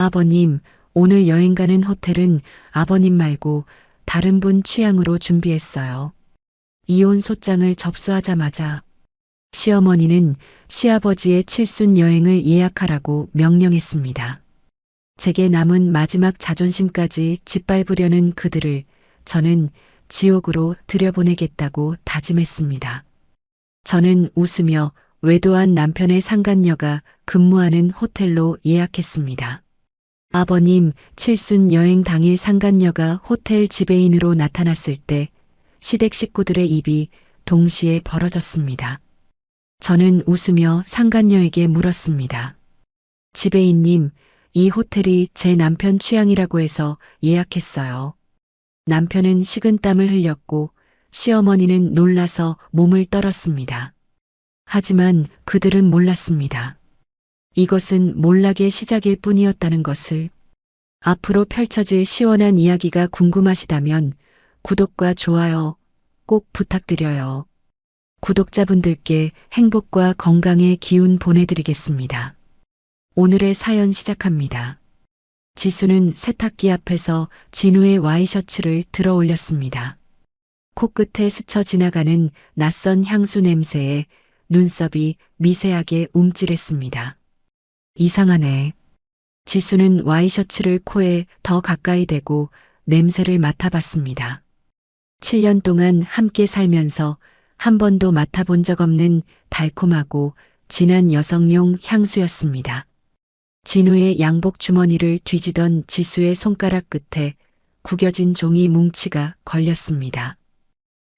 아버님, 오늘 여행 가는 호텔은 아버님 말고 다른 분 취향으로 준비했어요. 이혼 소장을 접수하자마자 시어머니는 시아버지의 칠순 여행을 예약하라고 명령했습니다. 제게 남은 마지막 자존심까지 짓밟으려는 그들을 저는 지옥으로 들여보내겠다고 다짐했습니다. 저는 웃으며 외도한 남편의 상간녀가 근무하는 호텔로 예약했습니다. 아버님 칠순 여행 당일 상간녀가 호텔 지배인으로 나타났을 때 시댁 식구들의 입이 동시에 벌어졌습니다. 저는 웃으며 상간녀에게 물었습니다. 지배인님, 이 호텔이 제 남편 취향이라고 해서 예약했어요. 남편은 식은땀을 흘렸고 시어머니는 놀라서 몸을 떨었습니다. 하지만 그들은 몰랐습니다. 이것은 몰락의 시작일 뿐이었다는 것을. 앞으로 펼쳐질 시원한 이야기가 궁금하시다면 구독과 좋아요 꼭 부탁드려요. 구독자분들께 행복과 건강의 기운 보내드리겠습니다. 오늘의 사연 시작합니다. 지수는 세탁기 앞에서 진우의 와이셔츠를 들어 올렸습니다. 코끝에 스쳐 지나가는 낯선 향수 냄새에 눈썹이 미세하게 움찔했습니다. 이상하네. 지수는 와이셔츠를 코에 더 가까이 대고 냄새를 맡아봤습니다. 7년 동안 함께 살면서 한 번도 맡아본 적 없는 달콤하고 진한 여성용 향수였습니다. 진우의 양복 주머니를 뒤지던 지수의 손가락 끝에 구겨진 종이 뭉치가 걸렸습니다.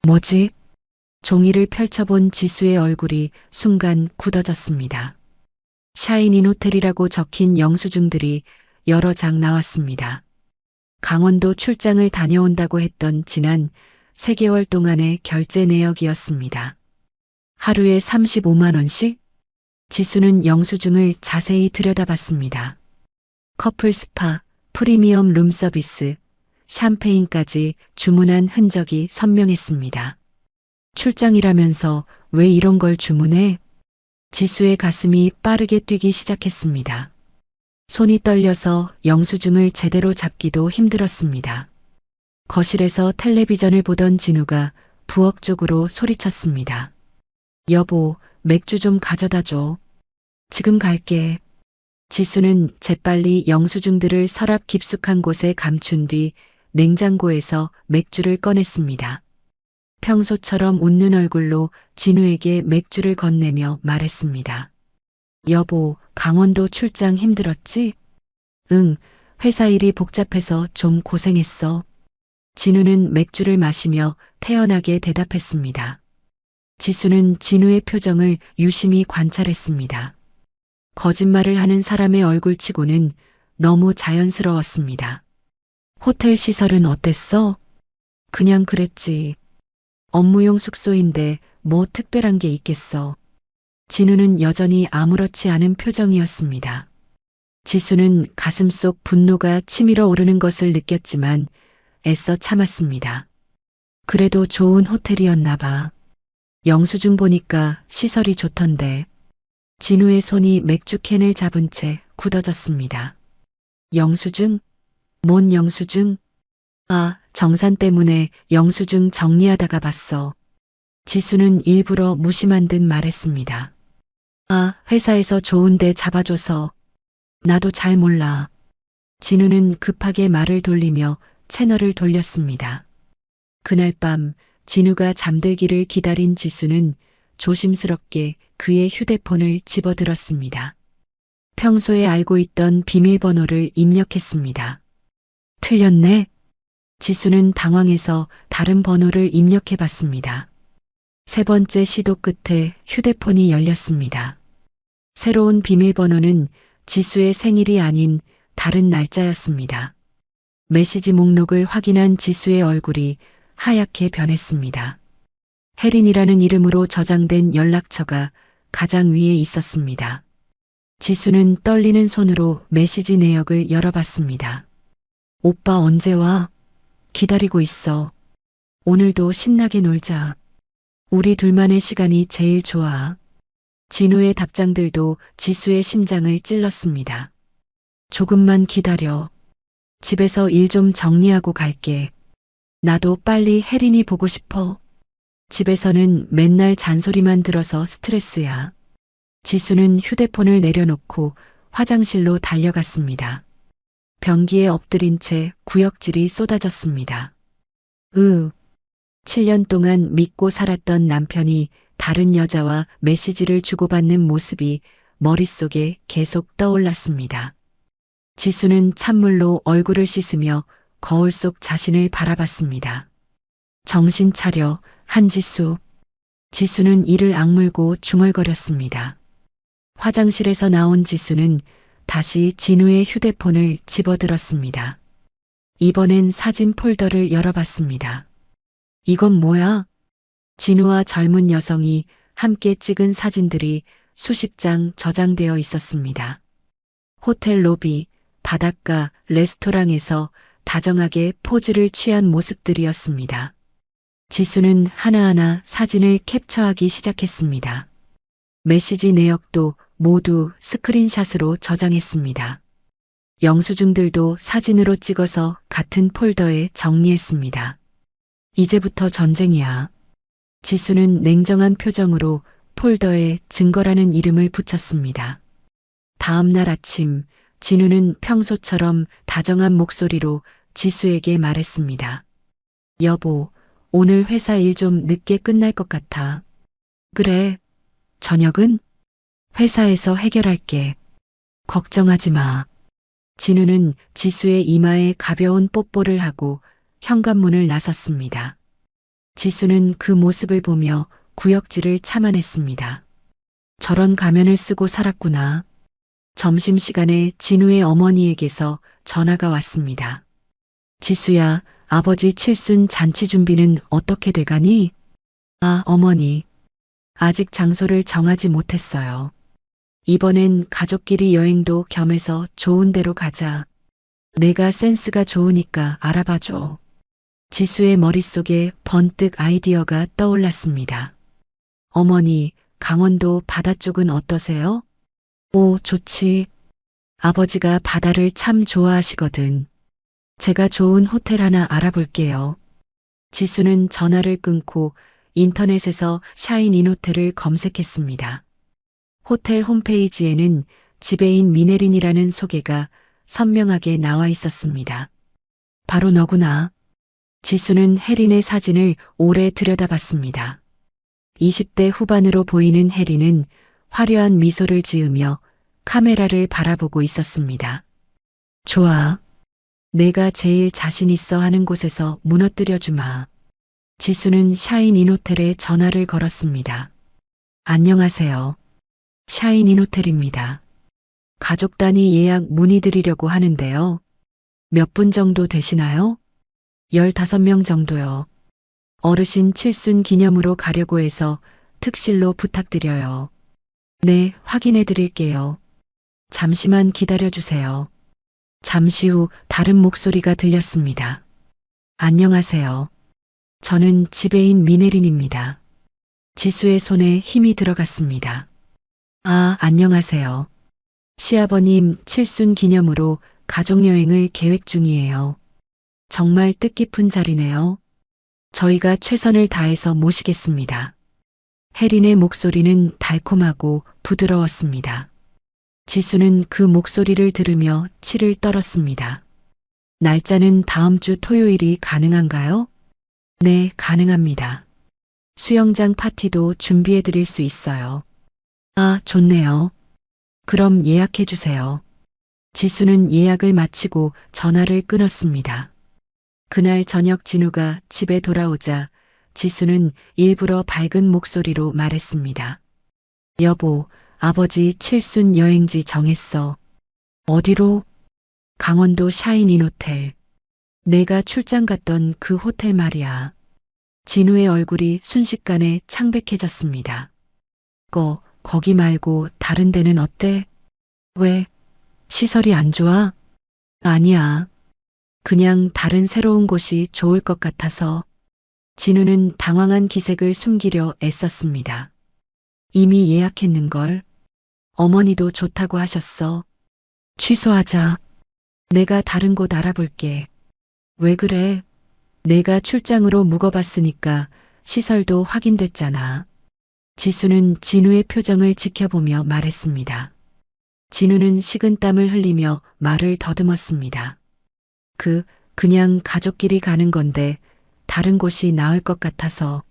뭐지? 종이를 펼쳐본 지수의 얼굴이 순간 굳어졌습니다. 샤이닌 호텔이라고 적힌 영수증들이 여러 장 나왔습니다. 강원도 출장을 다녀온다고 했던 지난 3개월 동안의 결제 내역이었습니다. 하루에 35만 원씩? 지수는 영수증을 자세히 들여다봤습니다. 커플 스파, 프리미엄 룸 서비스, 샴페인까지 주문한 흔적이 선명했습니다. 출장이라면서 왜 이런 걸 주문해? 지수의 가슴이 빠르게 뛰기 시작했습니다. 손이 떨려서 영수증을 제대로 잡기도 힘들었습니다. 거실에서 텔레비전을 보던 진우가 부엌 쪽으로 소리쳤습니다. 여보, 맥주 좀 가져다 줘. 지금 갈게. 지수는 재빨리 영수증들을 서랍 깊숙한 곳에 감춘 뒤 냉장고에서 맥주를 꺼냈습니다. 평소처럼 웃는 얼굴로 진우에게 맥주를 건네며 말했습니다. 여보, 강원도 출장 힘들었지? 응, 회사 일이 복잡해서 좀 고생했어. 진우는 맥주를 마시며 태연하게 대답했습니다. 지수는 진우의 표정을 유심히 관찰했습니다. 거짓말을 하는 사람의 얼굴치고는 너무 자연스러웠습니다. 호텔 시설은 어땠어? 그냥 그랬지. 업무용 숙소인데 뭐 특별한 게 있겠어. 진우는 여전히 아무렇지 않은 표정이었습니다. 지수는 가슴속 분노가 치밀어 오르는 것을 느꼈지만 애써 참았습니다. 그래도 좋은 호텔이었나 봐. 영수증 보니까 시설이 좋던데. 진우의 손이 맥주캔을 잡은 채 굳어졌습니다. 영수증? 뭔 영수증? 아, 정산 때문에 영수증 정리하다가 봤어. 지수는 일부러 무심한 듯 말했습니다. 아, 회사에서 좋은데 잡아줘서. 나도 잘 몰라. 진우는 급하게 말을 돌리며 채널을 돌렸습니다. 그날 밤 진우가 잠들기를 기다린 지수는 조심스럽게 그의 휴대폰을 집어들었습니다. 평소에 알고 있던 비밀번호를 입력했습니다. 틀렸네? 지수는 당황해서 다른 번호를 입력해 봤습니다. 3번째 시도 끝에 휴대폰이 열렸습니다. 새로운 비밀번호는 지수의 생일이 아닌 다른 날짜였습니다. 메시지 목록을 확인한 지수의 얼굴이 하얗게 변했습니다. 혜린이라는 이름으로 저장된 연락처가 가장 위에 있었습니다. 지수는 떨리는 손으로 메시지 내역을 열어봤습니다. 오빠 언제 와? 기다리고 있어. 오늘도 신나게 놀자. 우리 둘만의 시간이 제일 좋아. 진우의 답장들도 지수의 심장을 찔렀습니다. 조금만 기다려. 집에서 일 좀 정리하고 갈게. 나도 빨리 혜린이 보고 싶어. 집에서는 맨날 잔소리만 들어서 스트레스야. 지수는 휴대폰을 내려놓고 화장실로 달려갔습니다. 변기에 엎드린 채 구역질이 쏟아졌습니다. 7년 동안 믿고 살았던 남편이 다른 여자와 메시지를 주고받는 모습이 머릿속에 계속 떠올랐습니다. 지수는 찬물로 얼굴을 씻으며 거울 속 자신을 바라봤습니다. 정신 차려, 한지수. 지수는 이를 악물고 중얼거렸습니다. 화장실에서 나온 지수는 다시 진우의 휴대폰을 집어들었습니다. 이번엔 사진 폴더를 열어봤습니다. 이건 뭐야? 진우와 젊은 여성이 함께 찍은 사진들이 수십 장 저장되어 있었습니다. 호텔 로비, 바닷가, 레스토랑에서 다정하게 포즈를 취한 모습들이었습니다. 지수는 하나하나 사진을 캡처하기 시작했습니다. 메시지 내역도 모두 스크린샷으로 저장했습니다. 영수증들도 사진으로 찍어서 같은 폴더에 정리했습니다. 이제부터 전쟁이야. 지수는 냉정한 표정으로 폴더에 증거라는 이름을 붙였습니다. 다음 날 아침, 진우는 평소처럼 다정한 목소리로 지수에게 말했습니다. 여보, 오늘 회사 일 좀 늦게 끝날 것 같아. 그래, 저녁은? 회사에서 해결할게. 걱정하지 마. 진우는 지수의 이마에 가벼운 뽀뽀를 하고 현관문을 나섰습니다. 지수는 그 모습을 보며 구역질을 참아냈습니다. 저런 가면을 쓰고 살았구나. 점심시간에 진우의 어머니에게서 전화가 왔습니다. 지수야, 아버지 칠순 잔치 준비는 어떻게 돼가니? 아, 어머니. 아직 장소를 정하지 못했어요. 이번엔 가족끼리 여행도 겸해서 좋은 데로 가자. 내가 센스가 좋으니까 알아봐줘. 지수의 머릿속에 번뜩 아이디어가 떠올랐습니다. 어머니, 강원도 바다 쪽은 어떠세요? 오, 좋지. 아버지가 바다를 참 좋아하시거든. 제가 좋은 호텔 하나 알아볼게요. 지수는 전화를 끊고 인터넷에서 샤인 인호텔을 검색했습니다. 호텔 홈페이지에는 지배인 미네린이라는 소개가 선명하게 나와 있었습니다. 바로 너구나. 지수는 혜린의 사진을 오래 들여다봤습니다. 20대 후반으로 보이는 혜린은 화려한 미소를 지으며 카메라를 바라보고 있었습니다. 좋아. 내가 제일 자신 있어 하는 곳에서 무너뜨려 주마. 지수는 샤인 인호텔에 전화를 걸었습니다. 안녕하세요. 샤인 인호텔입니다. 가족 단위 예약 문의드리려고 하는데요. 몇 분 정도 되시나요? 15명 정도요. 어르신 칠순 기념으로 가려고 해서 특실로 부탁드려요. 네, 확인해 드릴게요. 잠시만 기다려 주세요. 잠시 후 다른 목소리가 들렸습니다. 안녕하세요. 저는 지배인 미네린입니다. 지수의 손에 힘이 들어갔습니다. 아, 안녕하세요. 시아버님 칠순 기념으로 가족여행을 계획 중이에요. 정말 뜻깊은 자리네요. 저희가 최선을 다해서 모시겠습니다. 혜린의 목소리는 달콤하고 부드러웠습니다. 지수는 그 목소리를 들으며 치를 떨었습니다. 날짜는 다음 주 토요일이 가능한가요? 네, 가능합니다. 수영장 파티도 준비해 드릴 수 있어요. 아, 좋네요. 그럼 예약해 주세요. 지수는 예약을 마치고 전화를 끊었습니다. 그날 저녁 진우가 집에 돌아오자 지수는 일부러 밝은 목소리로 말했습니다. 여보, 아버지 칠순 여행지 정했어. 어디로? 강원도 샤인 인호텔. 내가 출장 갔던 그 호텔 말이야. 진우의 얼굴이 순식간에 창백해졌습니다. 거기 말고 다른 데는 어때? 왜? 시설이 안 좋아? 아니야. 그냥 다른 새로운 곳이 좋을 것 같아서. 진우는 당황한 기색을 숨기려 애썼습니다. 이미 예약했는걸. 어머니도 좋다고 하셨어. 취소하자. 내가 다른 곳 알아볼게. 왜 그래? 내가 출장으로 묵어봤으니까 시설도 확인됐잖아. 지수는 진우의 표정을 지켜보며 말했습니다. 진우는 식은땀을 흘리며 말을 더듬었습니다. 그냥 가족끼리 가는 건데 다른 곳이 나을 것 같아서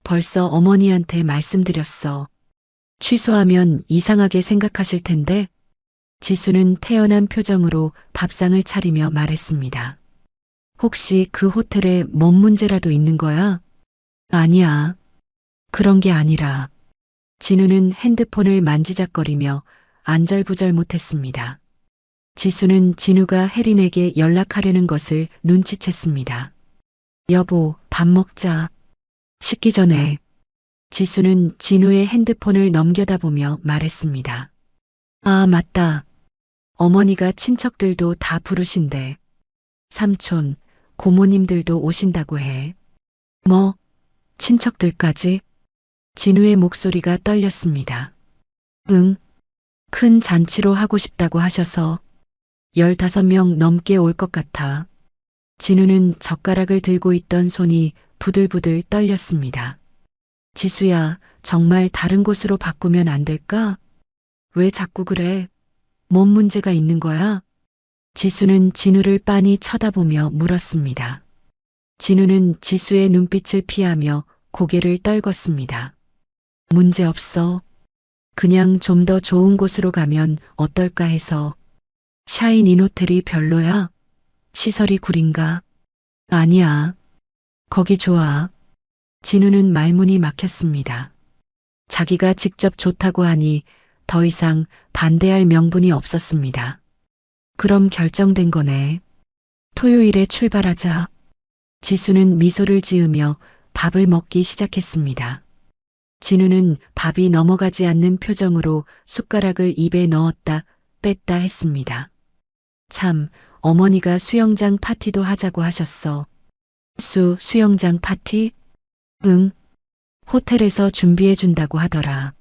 벌써 어머니한테 말씀드렸어. 취소하면 이상하게 생각하실 텐데. 지수는 태연한 표정으로 밥상을 차리며 말했습니다. 혹시 그 호텔에 뭔 문제라도 있는 거야? 아니야. 그런 게 아니라. 진우는 핸드폰을 만지작거리며 안절부절 못했습니다. 지수는 진우가 혜린에게 연락하려는 것을 눈치챘습니다. 여보, 밥 먹자. 식기 전에. 지수는 진우의 핸드폰을 넘겨다보며 말했습니다. 아, 맞다. 어머니가 친척들도 다 부르신대. 삼촌, 고모님들도 오신다고 해. 뭐, 친척들까지? 진우의 목소리가 떨렸습니다. 응, 큰 잔치로 하고 싶다고 하셔서 15명 넘게 올 것 같아. 진우는 젓가락을 들고 있던 손이 부들부들 떨렸습니다. 지수야, 정말 다른 곳으로 바꾸면 안 될까? 왜 자꾸 그래? 뭔 문제가 있는 거야? 지수는 진우를 빤히 쳐다보며 물었습니다. 진우는 지수의 눈빛을 피하며 고개를 떨궜습니다. 문제 없어. 그냥 좀 더 좋은 곳으로 가면 어떨까 해서. 샤인 인호텔이 별로야? 시설이 구린가? 아니야. 거기 좋아. 진우는 말문이 막혔습니다. 자기가 직접 좋다고 하니 더 이상 반대할 명분이 없었습니다. 그럼 결정된 거네. 토요일에 출발하자. 지수는 미소를 지으며 밥을 먹기 시작했습니다. 진우는 밥이 넘어가지 않는 표정으로 숟가락을 입에 넣었다 뺐다 했습니다. 참, 어머니가 수영장 파티도 하자고 하셨어. 수영장 파티? 응. 호텔에서 준비해준다고 하더라.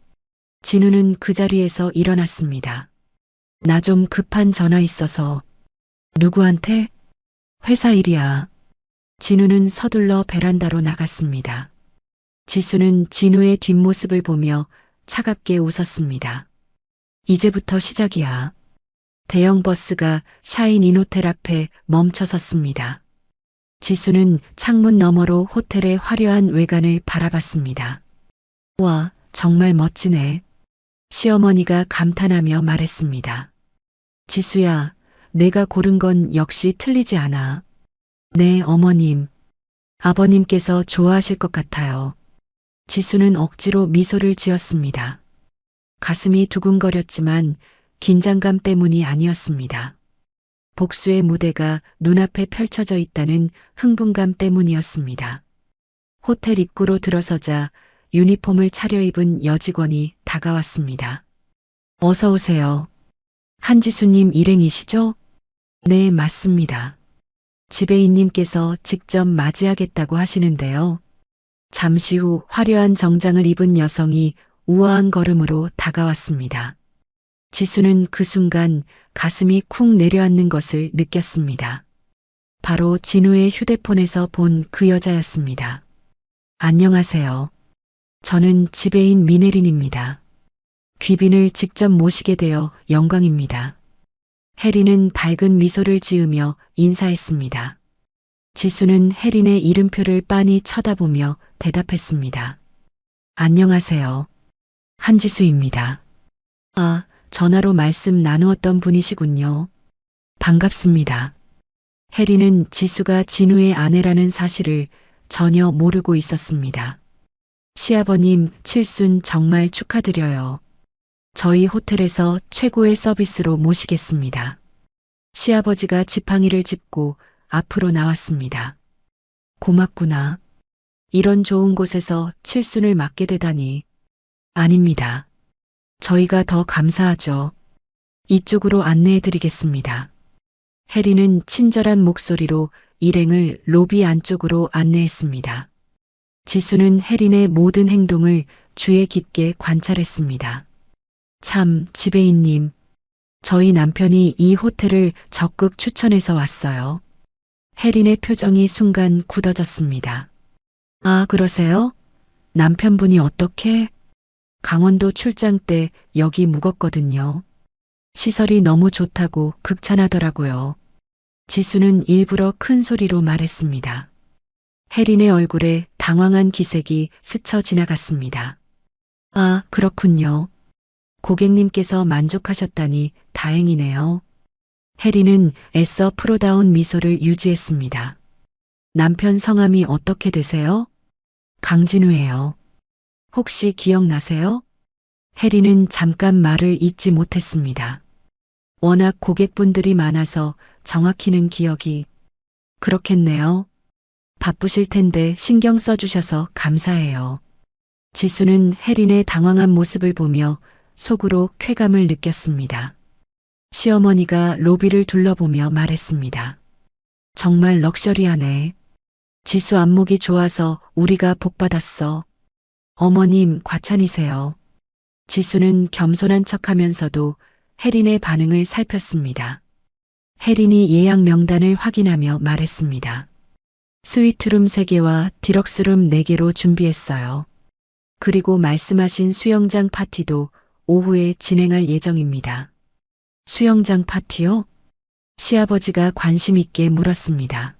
진우는 그 자리에서 일어났습니다. 나 좀 급한 전화 있어서. 누구한테? 회사 일이야. 진우는 서둘러 베란다로 나갔습니다. 지수는 진우의 뒷모습을 보며 차갑게 웃었습니다. 이제부터 시작이야. 대형 버스가 샤인 인호텔 앞에 멈춰섰습니다. 지수는 창문 너머로 호텔의 화려한 외관을 바라봤습니다. 와, 정말 멋지네. 시어머니가 감탄하며 말했습니다. 지수야, 내가 고른 건 역시 틀리지 않아. 네, 어머님. 아버님께서 좋아하실 것 같아요. 지수는 억지로 미소를 지었습니다. 가슴이 두근거렸지만 긴장감 때문이 아니었습니다. 복수의 무대가 눈앞에 펼쳐져 있다는 흥분감 때문이었습니다. 호텔 입구로 들어서자 유니폼을 차려입은 여직원이 다가왔습니다. 어서 오세요. 한지수님 일행이시죠? 네, 맞습니다. 지배인님께서 직접 맞이하겠다고 하시는데요. 잠시 후 화려한 정장을 입은 여성이 우아한 걸음으로 다가왔습니다. 지수는 그 순간 가슴이 쿵 내려앉는 것을 느꼈습니다. 바로 진우의 휴대폰에서 본 그 여자였습니다. 안녕하세요. 저는 지배인 미네린입니다. 귀빈을 직접 모시게 되어 영광입니다. 혜린은 밝은 미소를 지으며 인사했습니다. 지수는 혜린의 이름표를 빤히 쳐다보며 대답했습니다. 안녕하세요. 한지수입니다. 아, 전화로 말씀 나누었던 분이시군요. 반갑습니다. 혜린은 지수가 진우의 아내라는 사실을 전혀 모르고 있었습니다. 시아버님, 칠순 정말 축하드려요. 저희 호텔에서 최고의 서비스로 모시겠습니다. 시아버지가 지팡이를 짚고 앞으로 나왔습니다. 고맙구나. 이런 좋은 곳에서 칠순을 맞게 되다니. 아닙니다. 저희가 더 감사하죠. 이쪽으로 안내해 드리겠습니다. 혜리는 친절한 목소리로 일행을 로비 안쪽으로 안내했습니다. 지수는 혜린의 모든 행동을 주의 깊게 관찰했습니다. 참, 지배인님. 저희 남편이 이 호텔을 적극 추천해서 왔어요. 혜린의 표정이 순간 굳어졌습니다. 아, 그러세요? 남편분이 어떻게? 강원도 출장 때 여기 묵었거든요. 시설이 너무 좋다고 극찬하더라고요. 지수는 일부러 큰 소리로 말했습니다. 혜린의 얼굴에 당황한 기색이 스쳐 지나갔습니다. 아, 그렇군요. 고객님께서 만족하셨다니 다행이네요. 혜린은 애써 프로다운 미소를 유지했습니다. 남편 성함이 어떻게 되세요? 강진우예요. 혹시 기억나세요? 혜린은 잠깐 말을 잇지 못했습니다. 워낙 고객분들이 많아서 정확히는 기억이 그렇겠네요. 바쁘실 텐데 신경 써주셔서 감사해요. 지수는 혜린의 당황한 모습을 보며 속으로 쾌감을 느꼈습니다. 시어머니가 로비를 둘러보며 말했습니다. 정말 럭셔리하네. 지수 안목이 좋아서 우리가 복받았어. 어머님 과찬이세요. 지수는 겸손한 척하면서도 혜린의 반응을 살폈습니다. 혜린이 예약 명단을 확인하며 말했습니다. 스위트룸 3개와 디럭스룸 4개로 준비했어요. 그리고 말씀하신 수영장 파티도 오후에 진행할 예정입니다. 수영장 파티요? 시아버지가 관심 있게 물었습니다.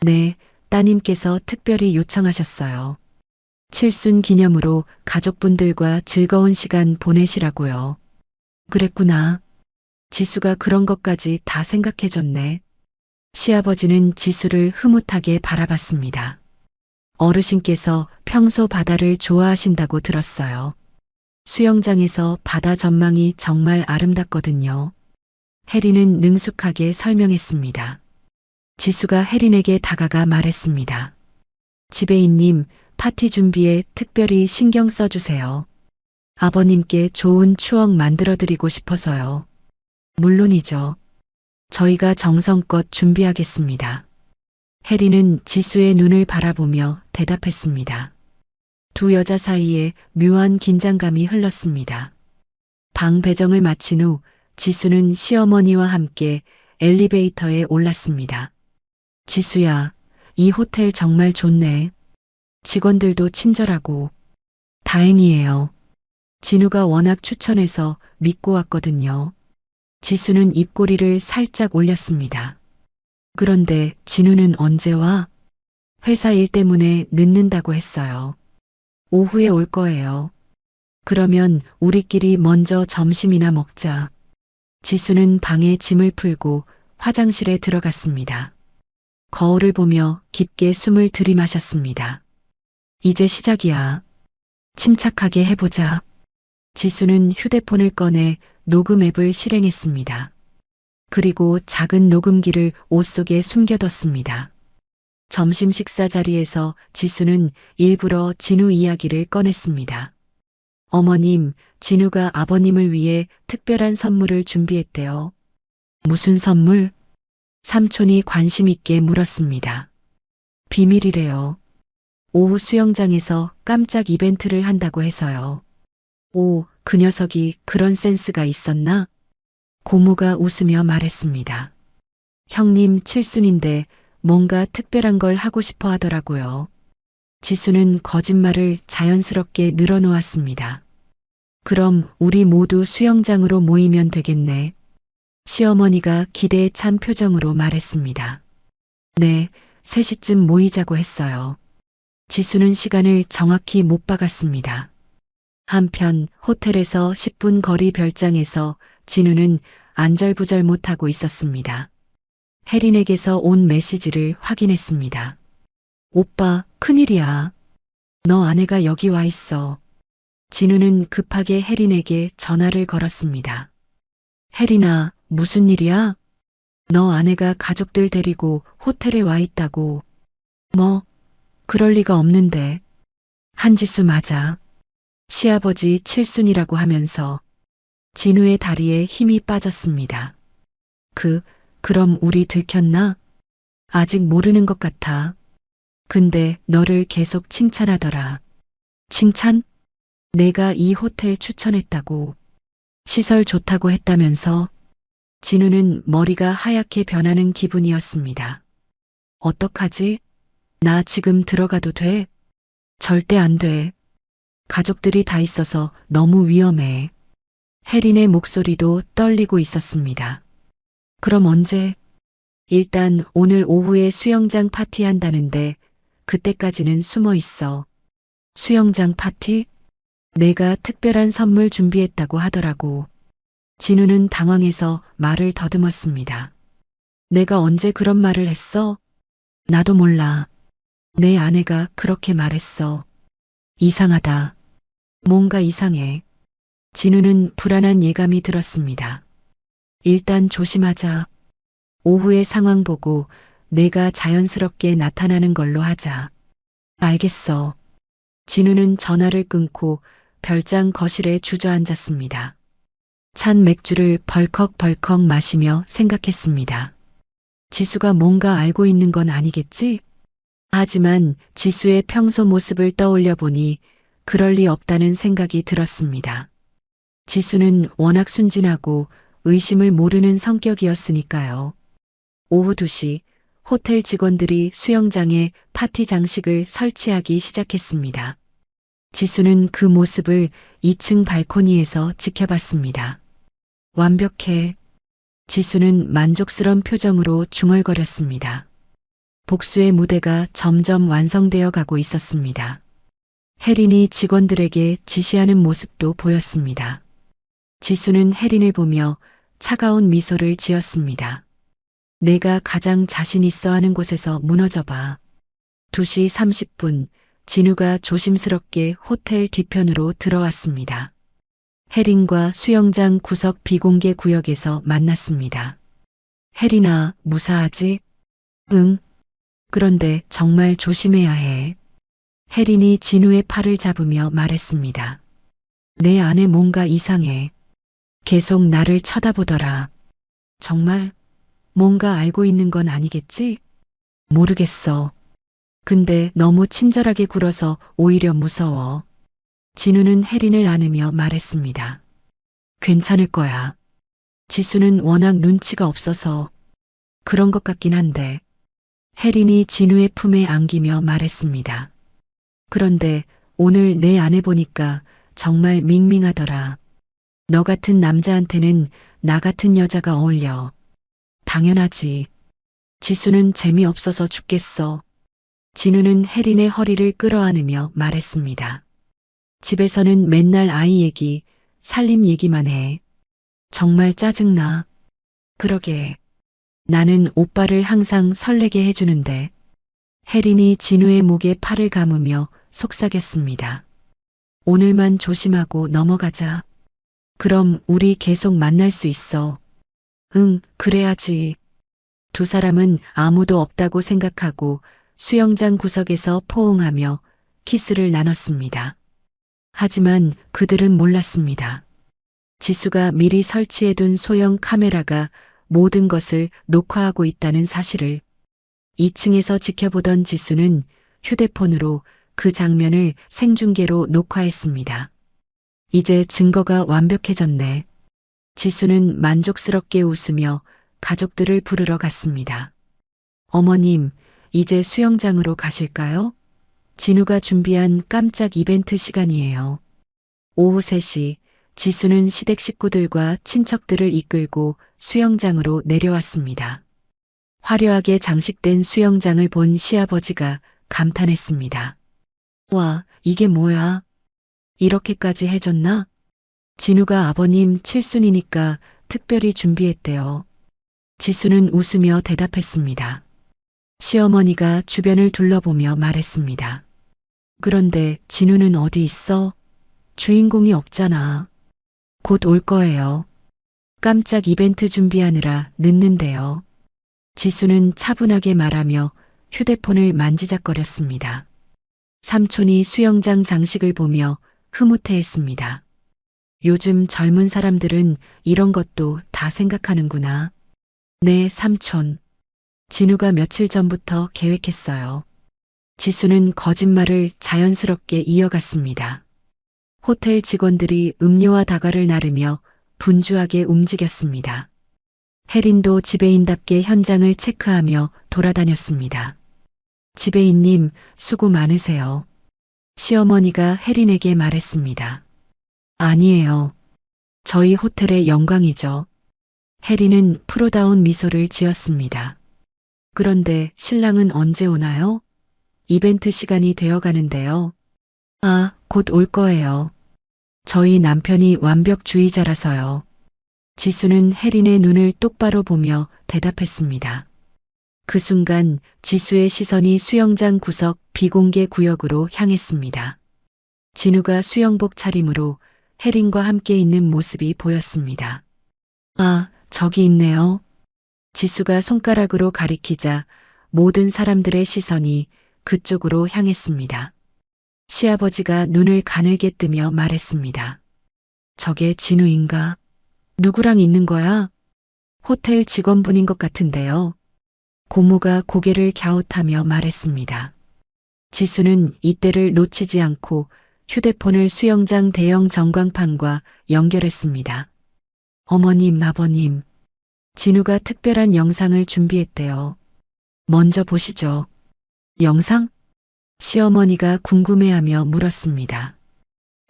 네, 따님께서 특별히 요청하셨어요. 칠순 기념으로 가족분들과 즐거운 시간 보내시라고요. 그랬구나. 지수가 그런 것까지 다 생각해줬네. 시아버지는 지수를 흐뭇하게 바라봤습니다. 어르신께서 평소 바다를 좋아하신다고 들었어요. 수영장에서 바다 전망이 정말 아름답거든요. 혜린은 능숙하게 설명했습니다. 지수가 혜린에게 다가가 말했습니다. 지배인님, 파티 준비에 특별히 신경 써주세요. 아버님께 좋은 추억 만들어드리고 싶어서요. 물론이죠. 저희가 정성껏 준비하겠습니다. 혜린은 지수의 눈을 바라보며 대답했습니다. 두 여자 사이에 묘한 긴장감이 흘렀습니다. 방 배정을 마친 후 지수는 시어머니와 함께 엘리베이터에 올랐습니다. 지수야, 이 호텔 정말 좋네. 직원들도 친절하고. 다행이에요. 진우가 워낙 추천해서 믿고 왔거든요. 지수는 입꼬리를 살짝 올렸습니다. 그런데 진우는 언제 와? 회사 일 때문에 늦는다고 했어요. 오후에 올 거예요. 그러면 우리끼리 먼저 점심이나 먹자. 지수는 방에 짐을 풀고 화장실에 들어갔습니다. 거울을 보며 깊게 숨을 들이마셨습니다. 이제 시작이야. 침착하게 해보자. 지수는 휴대폰을 꺼내 녹음 앱을 실행했습니다. 그리고 작은 녹음기를 옷 속에 숨겨뒀습니다. 점심 식사 자리에서 지수는 일부러 진우 이야기를 꺼냈습니다. 어머님, 진우가 아버님을 위해 특별한 선물을 준비했대요. 무슨 선물? 삼촌이 관심 있게 물었습니다. 비밀이래요. 오후 수영장에서 깜짝 이벤트를 한다고 해서요. 오, 그 녀석이 그런 센스가 있었나? 고모가 웃으며 말했습니다. 형님 칠순인데 뭔가 특별한 걸 하고 싶어 하더라고요. 지수는 거짓말을 자연스럽게 늘어놓았습니다. 그럼 우리 모두 수영장으로 모이면 되겠네. 시어머니가 기대에 찬 표정으로 말했습니다. 네, 3시쯤 모이자고 했어요. 지수는 시간을 정확히 못 박았습니다. 한편 호텔에서 10분 거리 별장에서 진우는 안절부절 못하고 있었습니다. 혜린에게서 온 메시지를 확인했습니다. 오빠, 큰일이야. 너 아내가 여기 와 있어. 진우는 급하게 혜린에게 전화를 걸었습니다. 혜린아, 무슨 일이야? 너 아내가 가족들 데리고 호텔에 와 있다고. 뭐, 그럴 리가 없는데. 한지수 맞아. 시아버지 칠순이라고 하면서 진우의 다리에 힘이 빠졌습니다. 그럼 우리 들켰나? 아직 모르는 것 같아. 근데 너를 계속 칭찬하더라. 칭찬? 내가 이 호텔 추천했다고. 시설 좋다고 했다면서. 진우는 머리가 하얗게 변하는 기분이었습니다. 어떡하지? 나 지금 들어가도 돼? 절대 안 돼. 가족들이 다 있어서 너무 위험해. 혜린의 목소리도 떨리고 있었습니다. 그럼 언제? 일단 오늘 오후에 수영장 파티 한다는데 그때까지는 숨어 있어. 수영장 파티? 내가 특별한 선물 준비했다고 하더라고. 진우는 당황해서 말을 더듬었습니다. 내가 언제 그런 말을 했어? 나도 몰라. 내 아내가 그렇게 말했어. 이상하다. 뭔가 이상해. 진우는 불안한 예감이 들었습니다. 일단 조심하자. 오후의 상황 보고 내가 자연스럽게 나타나는 걸로 하자. 알겠어. 진우는 전화를 끊고 별장 거실에 주저앉았습니다. 찬 맥주를 벌컥벌컥 마시며 생각했습니다. 지수가 뭔가 알고 있는 건 아니겠지? 하지만 지수의 평소 모습을 떠올려 보니 그럴 리 없다는 생각이 들었습니다. 지수는 워낙 순진하고 의심을 모르는 성격이었으니까요. 오후 2시 호텔 직원들이 수영장에 파티 장식을 설치하기 시작했습니다. 지수는 그 모습을 2층 발코니에서 지켜봤습니다. 완벽해. 지수는 만족스러운 표정으로 중얼거렸습니다. 복수의 무대가 점점 완성되어 가고 있었습니다. 혜린이 직원들에게 지시하는 모습도 보였습니다. 지수는 혜린을 보며 차가운 미소를 지었습니다. 내가 가장 자신 있어 하는 곳에서 무너져 봐. 2시 30분, 진우가 조심스럽게 호텔 뒤편으로 들어왔습니다. 혜린과 수영장 구석 비공개 구역에서 만났습니다. 혜린아, 무사하지? 응. 그런데 정말 조심해야 해. 혜린이 진우의 팔을 잡으며 말했습니다. 내 안에 뭔가 이상해. 계속 나를 쳐다보더라. 정말? 뭔가 알고 있는 건 아니겠지? 모르겠어. 근데 너무 친절하게 굴어서 오히려 무서워. 진우는 혜린을 안으며 말했습니다. 괜찮을 거야. 지수는 워낙 눈치가 없어서 그런 것 같긴 한데. 혜린이 진우의 품에 안기며 말했습니다. 그런데 오늘 내 아내 보니까 정말 밍밍하더라. 너 같은 남자한테는 나 같은 여자가 어울려. 당연하지. 지수는 재미없어서 죽겠어. 진우는 혜린의 허리를 끌어안으며 말했습니다. 집에서는 맨날 아이 얘기, 살림 얘기만 해. 정말 짜증나. 그러게. 나는 오빠를 항상 설레게 해주는데. 혜린이 진우의 목에 팔을 감으며 속삭였습니다. 오늘만 조심하고 넘어가자. 그럼 우리 계속 만날 수 있어. 응, 그래야지. 두 사람은 아무도 없다고 생각하고 수영장 구석에서 포옹하며 키스를 나눴습니다. 하지만 그들은 몰랐습니다. 지수가 미리 설치해둔 소형 카메라가 모든 것을 녹화하고 있다는 사실을. 2층에서 지켜보던 지수는 휴대폰으로 그 장면을 생중계로 녹화했습니다. 이제 증거가 완벽해졌네. 지수는 만족스럽게 웃으며 가족들을 부르러 갔습니다. 어머님, 이제 수영장으로 가실까요? 진우가 준비한 깜짝 이벤트 시간이에요. 오후 3시 지수는 시댁 식구들과 친척들을 이끌고 수영장으로 내려왔습니다. 화려하게 장식된 수영장을 본 시아버지가 감탄했습니다. 와, 이게 뭐야? 이렇게까지 해줬나? 진우가 아버님 칠순이니까 특별히 준비했대요. 지수는 웃으며 대답했습니다. 시어머니가 주변을 둘러보며 말했습니다. 그런데 진우는 어디 있어? 주인공이 없잖아. 곧 올 거예요. 깜짝 이벤트 준비하느라 늦는데요. 지수는 차분하게 말하며 휴대폰을 만지작거렸습니다. 삼촌이 수영장 장식을 보며 흐뭇해했습니다. 요즘 젊은 사람들은 이런 것도 다 생각하는구나. 네, 삼촌. 진우가 며칠 전부터 계획했어요. 지수는 거짓말을 자연스럽게 이어갔습니다. 호텔 직원들이 음료와 다과를 나르며 분주하게 움직였습니다. 혜린도 지배인답게 현장을 체크하며 돌아다녔습니다. 지배인님, 수고 많으세요. 시어머니가 혜린에게 말했습니다. 아니에요. 저희 호텔의 영광이죠. 혜린은 프로다운 미소를 지었습니다. 그런데 신랑은 언제 오나요? 이벤트 시간이 되어 가는데요. 아, 곧 올 거예요. 저희 남편이 완벽주의자라서요. 지수는 혜린의 눈을 똑바로 보며 대답했습니다. 그 순간 지수의 시선이 수영장 구석 비공개 구역으로 향했습니다. 진우가 수영복 차림으로 혜린과 함께 있는 모습이 보였습니다. 아, 저기 있네요. 지수가 손가락으로 가리키자 모든 사람들의 시선이 그쪽으로 향했습니다. 시아버지가 눈을 가늘게 뜨며 말했습니다. 저게 진우인가? 누구랑 있는 거야? 호텔 직원분인 것 같은데요. 고모가 고개를 갸웃하며 말했습니다. 지수는 이때를 놓치지 않고 휴대폰을 수영장 대형 전광판과 연결했습니다. 어머님, 아버님, 진우가 특별한 영상을 준비했대요. 먼저 보시죠. 영상? 시어머니가 궁금해하며 물었습니다.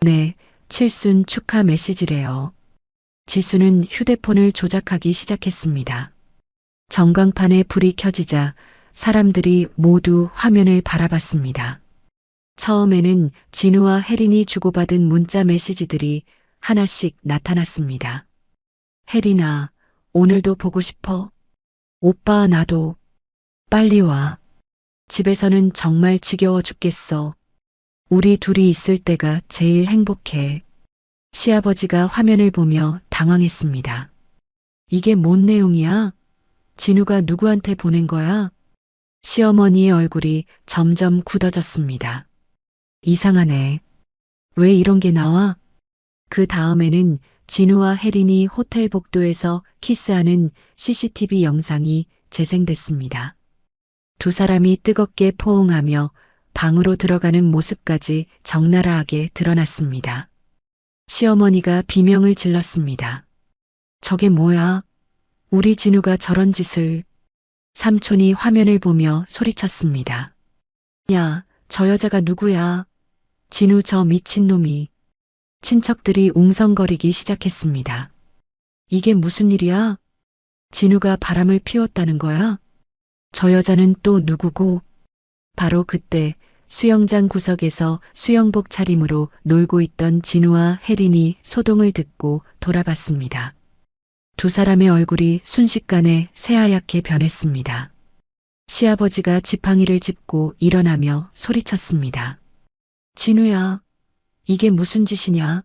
네, 칠순 축하 메시지래요. 지수는 휴대폰을 조작하기 시작했습니다. 전광판에 불이 켜지자 사람들이 모두 화면을 바라봤습니다. 처음에는 진우와 혜린이 주고받은 문자 메시지들이 하나씩 나타났습니다. 혜린아, 오늘도 보고 싶어? 오빠, 나도. 빨리 와. 집에서는 정말 지겨워 죽겠어. 우리 둘이 있을 때가 제일 행복해. 시아버지가 화면을 보며 당황했습니다. 이게 뭔 내용이야? 진우가 누구한테 보낸 거야? 시어머니의 얼굴이 점점 굳어졌습니다. 이상하네. 왜 이런 게 나와? 그 다음에는 진우와 혜린이 호텔 복도에서 키스하는 CCTV 영상이 재생됐습니다. 두 사람이 뜨겁게 포옹하며 방으로 들어가는 모습까지 적나라하게 드러났습니다. 시어머니가 비명을 질렀습니다. 저게 뭐야? 우리 진우가 저런 짓을. 삼촌이 화면을 보며 소리쳤습니다. 야, 저 여자가 누구야? 진우 저 미친놈이. 친척들이 웅성거리기 시작했습니다. 이게 무슨 일이야? 진우가 바람을 피웠다는 거야? 저 여자는 또 누구고? 바로 그때 수영장 구석에서 수영복 차림으로 놀고 있던 진우와 혜린이 소동을 듣고 돌아봤습니다. 두 사람의 얼굴이 순식간에 새하얗게 변했습니다. 시아버지가 지팡이를 짚고 일어나며 소리쳤습니다. 진우야, 이게 무슨 짓이냐?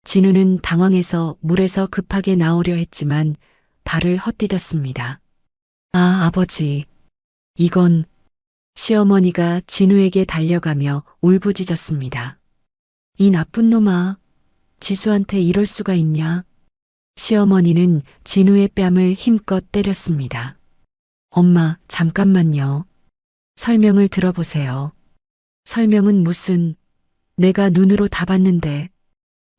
진우는 당황해서 물에서 급하게 나오려 했지만 발을 헛디뎠습니다. 아, 아버지. 이건. 시어머니가 진우에게 달려가며 울부짖었습니다. 이 나쁜 놈아. 지수한테 이럴 수가 있냐? 시어머니는 진우의 뺨을 힘껏 때렸습니다. 엄마, 잠깐만요. 설명을 들어보세요. 설명은 무슨. 내가 눈으로 다 봤는데.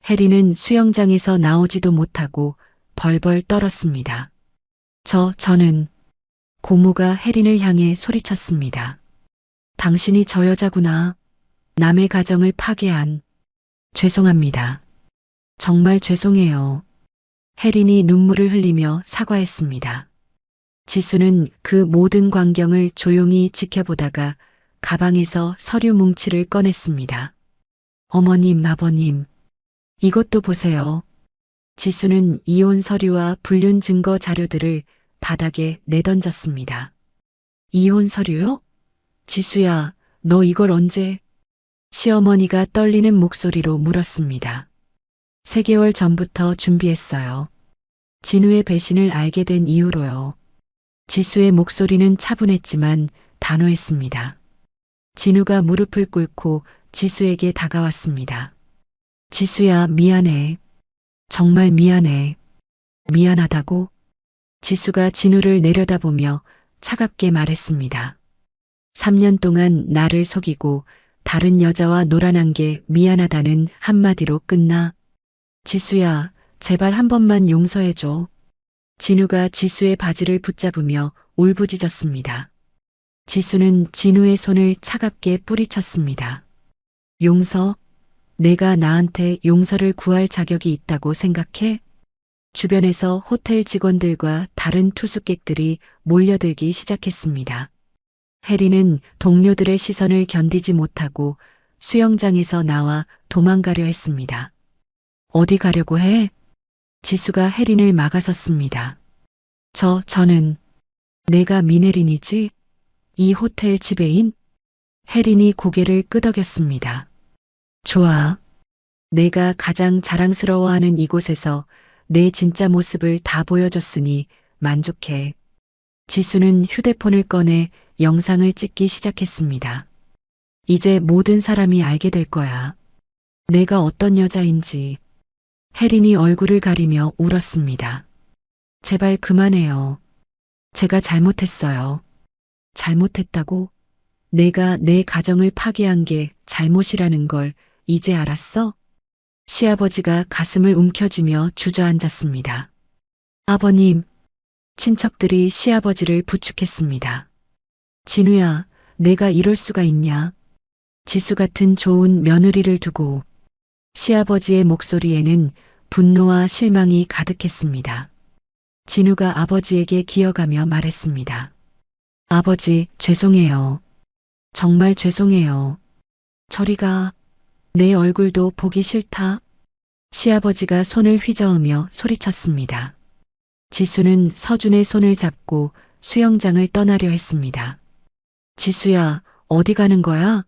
혜린은 수영장에서 나오지도 못하고 벌벌 떨었습니다. 저는. 고모가 혜린을 향해 소리쳤습니다. 당신이 저 여자구나. 남의 가정을 파괴한. 죄송합니다. 정말 죄송해요. 혜린이 눈물을 흘리며 사과했습니다. 지수는 그 모든 광경을 조용히 지켜보다가 가방에서 서류 뭉치를 꺼냈습니다. 어머님, 아버님, 이것도 보세요. 지수는 이혼 서류와 불륜 증거 자료들을 바닥에 내던졌습니다. 이혼 서류요? 지수야, 너 이걸 언제? 시어머니가 떨리는 목소리로 물었습니다. 3개월 전부터 준비했어요. 진우의 배신을 알게 된 이후로요. 지수의 목소리는 차분했지만 단호했습니다. 진우가 무릎을 꿇고 지수에게 다가왔습니다. 지수야, 미안해. 정말 미안해. 미안하다고? 지수가 진우를 내려다보며 차갑게 말했습니다. 3년 동안 나를 속이고 다른 여자와 놀아난 게 미안하다는 한마디로 끝나? 지수야, 제발 한 번만 용서해줘. 진우가 지수의 바지를 붙잡으며 울부짖었습니다. 지수는 진우의 손을 차갑게 뿌리쳤습니다. 용서? 내가 나한테 용서를 구할 자격이 있다고 생각해? 주변에서 호텔 직원들과 다른 투숙객들이 몰려들기 시작했습니다. 해리는 동료들의 시선을 견디지 못하고 수영장에서 나와 도망가려 했습니다. 어디 가려고 해? 지수가 해린을 막아섰습니다. 저는 내가 미네린이지? 이 호텔 지배인? 해린이 고개를 끄덕였습니다. 좋아. 내가 가장 자랑스러워하는 이곳에서 내 진짜 모습을 다 보여줬으니 만족해. 지수는 휴대폰을 꺼내 영상을 찍기 시작했습니다. 이제 모든 사람이 알게 될 거야. 내가 어떤 여자인지. 혜린이 얼굴을 가리며 울었습니다. 제발 그만해요. 제가 잘못했어요. 잘못했다고? 내가 내 가정을 파괴한 게 잘못이라는 걸 이제 알았어? 시아버지가 가슴을 움켜쥐며 주저앉았습니다. 아버님, 친척들이 시아버지를 부축했습니다. 진우야, 내가 이럴 수가 있냐? 지수 같은 좋은 며느리를 두고. 시아버지의 목소리에는 분노와 실망이 가득했습니다. 진우가 아버지에게 기어가며 말했습니다. 아버지, 죄송해요. 정말 죄송해요. 저리 가. 내 얼굴도 보기 싫다. 시아버지가 손을 휘저으며 소리쳤습니다. 지수는 서준의 손을 잡고 수영장을 떠나려 했습니다. 지수야, 어디 가는 거야?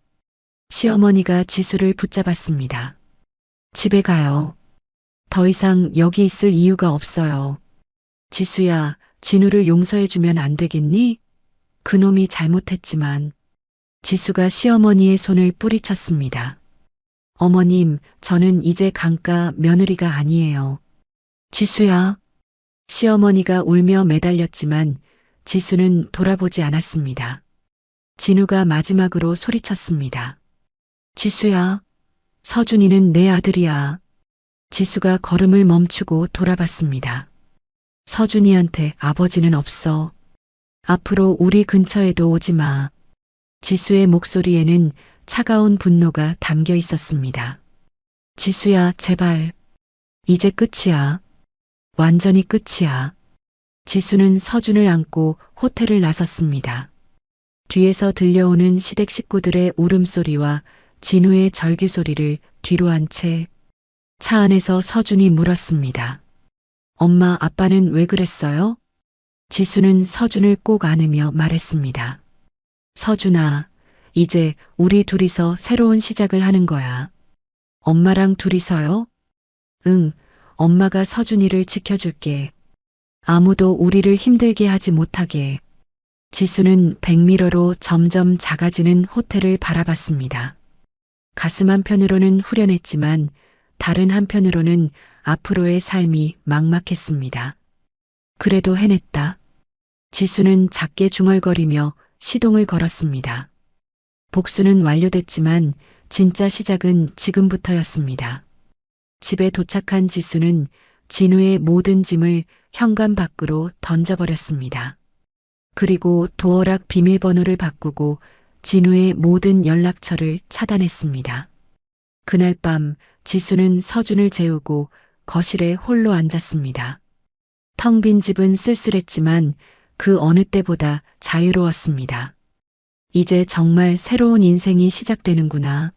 시어머니가 지수를 붙잡았습니다. 집에 가요. 더 이상 여기 있을 이유가 없어요. 지수야, 진우를 용서해주면 안 되겠니? 그놈이 잘못했지만. 지수가 시어머니의 손을 뿌리쳤습니다. 어머님, 저는 이제 강가 며느리가 아니에요. 지수야. 시어머니가 울며 매달렸지만 지수는 돌아보지 않았습니다. 진우가 마지막으로 소리쳤습니다. 지수야. 서준이는 내 아들이야. 지수가 걸음을 멈추고 돌아봤습니다. 서준이한테 아버지는 없어. 앞으로 우리 근처에도 오지 마. 지수의 목소리에는 차가운 분노가 담겨 있었습니다. 지수야, 제발. 이제 끝이야. 완전히 끝이야. 지수는 서준을 안고 호텔을 나섰습니다. 뒤에서 들려오는 시댁 식구들의 울음소리와 진우의 절규 소리를 뒤로 한 채 차 안에서 서준이 물었습니다. 엄마, 아빠는 왜 그랬어요? 지수는 서준을 꼭 안으며 말했습니다. 서준아, 이제 우리 둘이서 새로운 시작을 하는 거야. 엄마랑 둘이서요? 응, 엄마가 서준이를 지켜줄게. 아무도 우리를 힘들게 하지 못하게. 지수는 백미러로 점점 작아지는 호텔을 바라봤습니다. 가슴 한편으로는 후련했지만 다른 한편으로는 앞으로의 삶이 막막했습니다. 그래도 해냈다. 지수는 작게 중얼거리며 시동을 걸었습니다. 복수는 완료됐지만 진짜 시작은 지금부터였습니다. 집에 도착한 지수는 진우의 모든 짐을 현관 밖으로 던져버렸습니다. 그리고 도어락 비밀번호를 바꾸고 진우의 모든 연락처를 차단했습니다. 그날 밤 지수는 서준을 재우고 거실에 홀로 앉았습니다. 텅 빈 집은 쓸쓸했지만 그 어느 때보다 자유로웠습니다. 이제 정말 새로운 인생이 시작되는구나.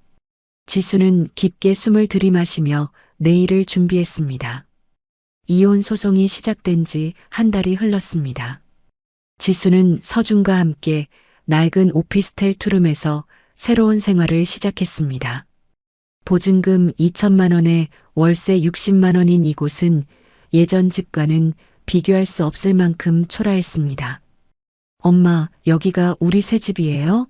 지수는 깊게 숨을 들이마시며 내일을 준비했습니다. 이혼 소송이 시작된 지 한 달이 흘렀습니다. 지수는 서준과 함께 낡은 오피스텔 투룸에서 새로운 생활을 시작했습니다. 보증금 2천만 원에 월세 60만 원인 이곳은 예전 집과는 비교할 수 없을 만큼 초라했습니다. 엄마, 여기가 우리 새 집이에요?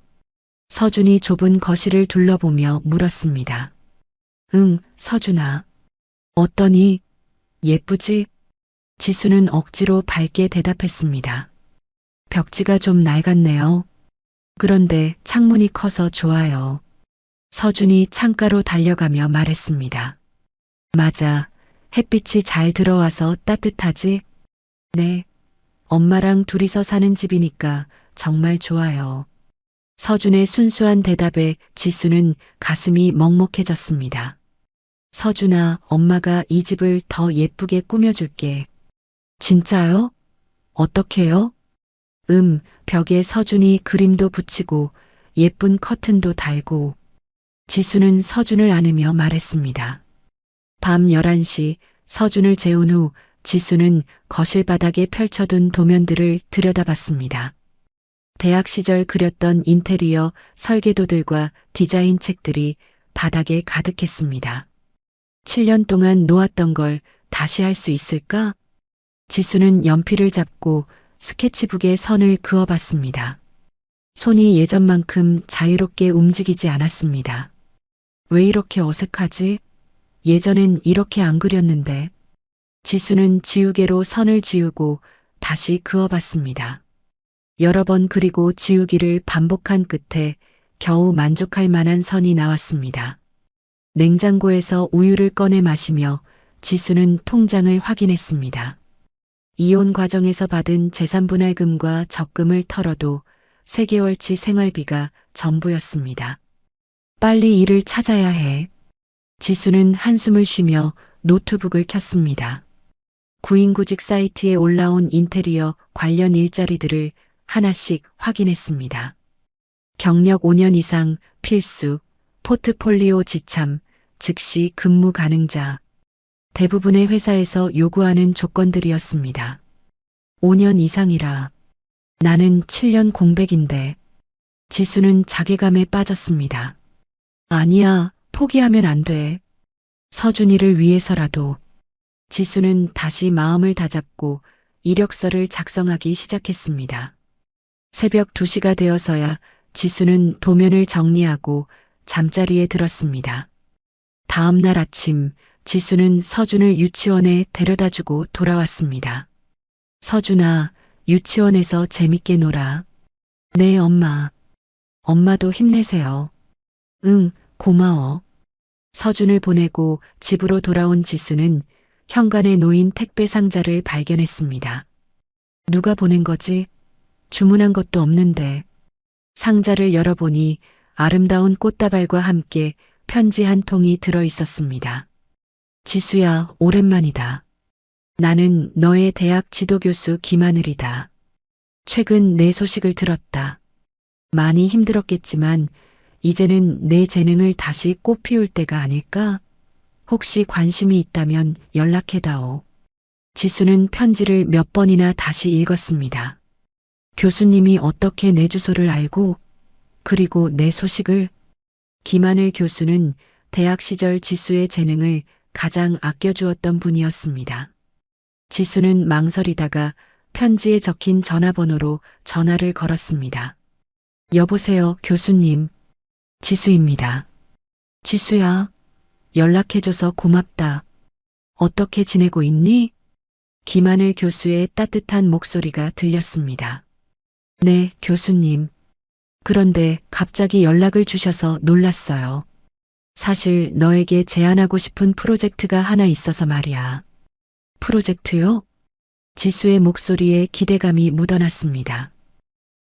서준이 좁은 거실을 둘러보며 물었습니다. 응, 서준아. 어떠니? 예쁘지? 지수는 억지로 밝게 대답했습니다. 벽지가 좀 낡았네요. 그런데 창문이 커서 좋아요. 서준이 창가로 달려가며 말했습니다. 맞아. 햇빛이 잘 들어와서 따뜻하지? 네, 엄마랑 둘이서 사는 집이니까 정말 좋아요. 서준의 순수한 대답에 지수는 가슴이 먹먹해졌습니다. 서준아, 엄마가 이 집을 더 예쁘게 꾸며줄게. 진짜요? 어떻게요? 벽에 서준이 그림도 붙이고 예쁜 커튼도 달고. 지수는 서준을 안으며 말했습니다. 밤 11시 서준을 재운 후 지수는 거실 바닥에 펼쳐둔 도면들을 들여다봤습니다. 대학 시절 그렸던 인테리어 설계도들과 디자인 책들이 바닥에 가득했습니다. 7년 동안 놓았던 걸 다시 할 수 있을까? 지수는 연필을 잡고 스케치북에 선을 그어봤습니다. 손이 예전만큼 자유롭게 움직이지 않았습니다. 왜 이렇게 어색하지? 예전엔 이렇게 안 그렸는데. 지수는 지우개로 선을 지우고 다시 그어봤습니다. 여러 번 그리고 지우기를 반복한 끝에 겨우 만족할 만한 선이 나왔습니다. 냉장고에서 우유를 꺼내 마시며 지수는 통장을 확인했습니다. 이혼 과정에서 받은 재산분할금과 적금을 털어도 3개월치 생활비가 전부였습니다. 빨리 일을 찾아야 해. 지수는 한숨을 쉬며 노트북을 켰습니다. 구인구직 사이트에 올라온 인테리어 관련 일자리들을 하나씩 확인했습니다. 경력 5년 이상 필수, 포트폴리오 지참, 즉시 근무 가능자. 대부분의 회사에서 요구하는 조건들이었습니다. 5년 이상이라. 나는 7년 공백인데. 지수는 자괴감에 빠졌습니다. 아니야, 포기하면 안 돼. 서준이를 위해서라도. 지수는 다시 마음을 다잡고 이력서를 작성하기 시작했습니다. 새벽 2시가 되어서야 지수는 도면을 정리하고 잠자리에 들었습니다. 다음 날 아침 지수는 서준을 유치원에 데려다주고 돌아왔습니다. 서준아, 유치원에서 재밌게 놀아. 네, 엄마. 엄마도 힘내세요. 응, 고마워. 서준을 보내고 집으로 돌아온 지수는 현관에 놓인 택배 상자를 발견했습니다. 누가 보낸 거지? 주문한 것도 없는데. 상자를 열어보니 아름다운 꽃다발과 함께 편지 한 통이 들어 있었습니다. 지수야, 오랜만이다. 나는 너의 대학 지도교수 김하늘이다. 최근 내 소식을 들었다. 많이 힘들었겠지만 이제는 내 재능을 다시 꽃피울 때가 아닐까? 혹시 관심이 있다면 연락해다오. 지수는 편지를 몇 번이나 다시 읽었습니다. 교수님이 어떻게 내 주소를 알고, 그리고 내 소식을? 김하늘 교수는 대학 시절 지수의 재능을 가장 아껴주었던 분이었습니다. 지수는 망설이다가 편지에 적힌 전화번호로 전화를 걸었습니다. 여보세요, 교수님. 지수입니다. 지수야, 연락해줘서 고맙다. 어떻게 지내고 있니? 김하늘 교수의 따뜻한 목소리가 들렸습니다. 네, 교수님. 그런데 갑자기 연락을 주셔서 놀랐어요. 사실 너에게 제안하고 싶은 프로젝트가 하나 있어서 말이야. 프로젝트요? 지수의 목소리에 기대감이 묻어났습니다.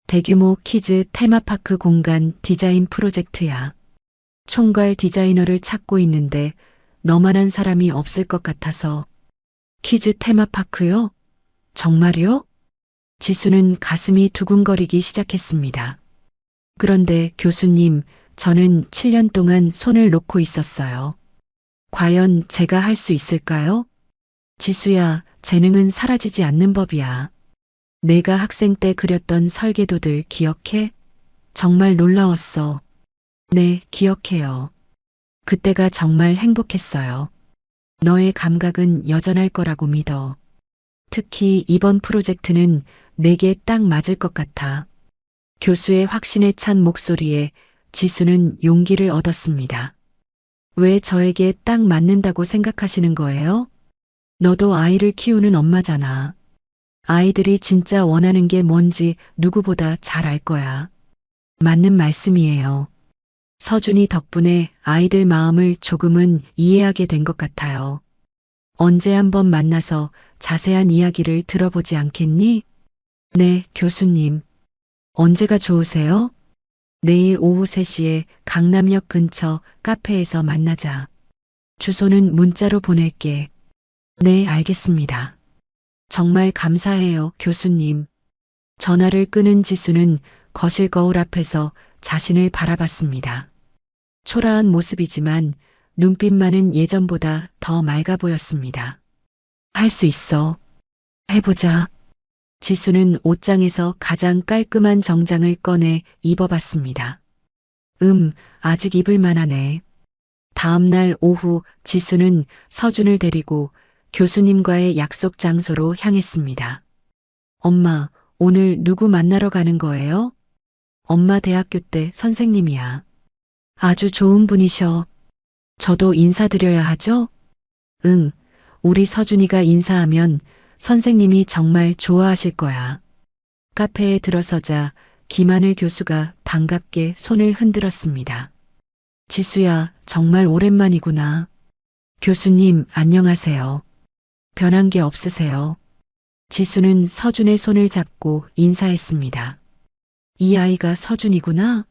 대규모 키즈 테마파크 공간 디자인 프로젝트야. 총괄 디자이너를 찾고 있는데 너만한 사람이 없을 것 같아서. 키즈 테마파크요? 정말요? 지수는 가슴이 두근거리기 시작했습니다. 그런데 교수님, 저는 7년 동안 손을 놓고 있었어요. 과연 제가 할 수 있을까요? 지수야, 재능은 사라지지 않는 법이야. 내가 학생 때 그렸던 설계도들 기억해? 정말 놀라웠어. 네, 기억해요. 그때가 정말 행복했어요. 너의 감각은 여전할 거라고 믿어. 특히 이번 프로젝트는 내게 딱 맞을 것 같아. 교수의 확신에 찬 목소리에 지수는 용기를 얻었습니다. 왜 저에게 딱 맞는다고 생각하시는 거예요? 너도 아이를 키우는 엄마잖아. 아이들이 진짜 원하는 게 뭔지 누구보다 잘 알 거야. 맞는 말씀이에요. 서준이 덕분에 아이들 마음을 조금은 이해하게 된 것 같아요. 언제 한번 만나서 자세한 이야기를 들어보지 않겠니? 네, 교수님. 언제가 좋으세요? 내일 오후 3시에 강남역 근처 카페에서 만나자. 주소는 문자로 보낼게. 네, 알겠습니다. 정말 감사해요, 교수님. 전화를 끊은 지수는 거실 거울 앞에서 자신을 바라봤습니다. 초라한 모습이지만 눈빛만은 예전보다 더 맑아 보였습니다. 할 수 있어. 해보자. 지수는 옷장에서 가장 깔끔한 정장을 꺼내 입어봤습니다. 아직 입을 만하네. 다음 날 오후 지수는 서준을 데리고 교수님과의 약속 장소로 향했습니다. 엄마, 오늘 누구 만나러 가는 거예요? 엄마 대학교 때 선생님이야. 아주 좋은 분이셔. 저도 인사드려야 하죠? 응, 우리 서준이가 인사하면 선생님이 정말 좋아하실 거야. 카페에 들어서자 김하늘 교수가 반갑게 손을 흔들었습니다. 지수야, 정말 오랜만이구나. 교수님, 안녕하세요. 변한 게 없으세요? 지수는 서준의 손을 잡고 인사했습니다. 이 아이가 서준이구나?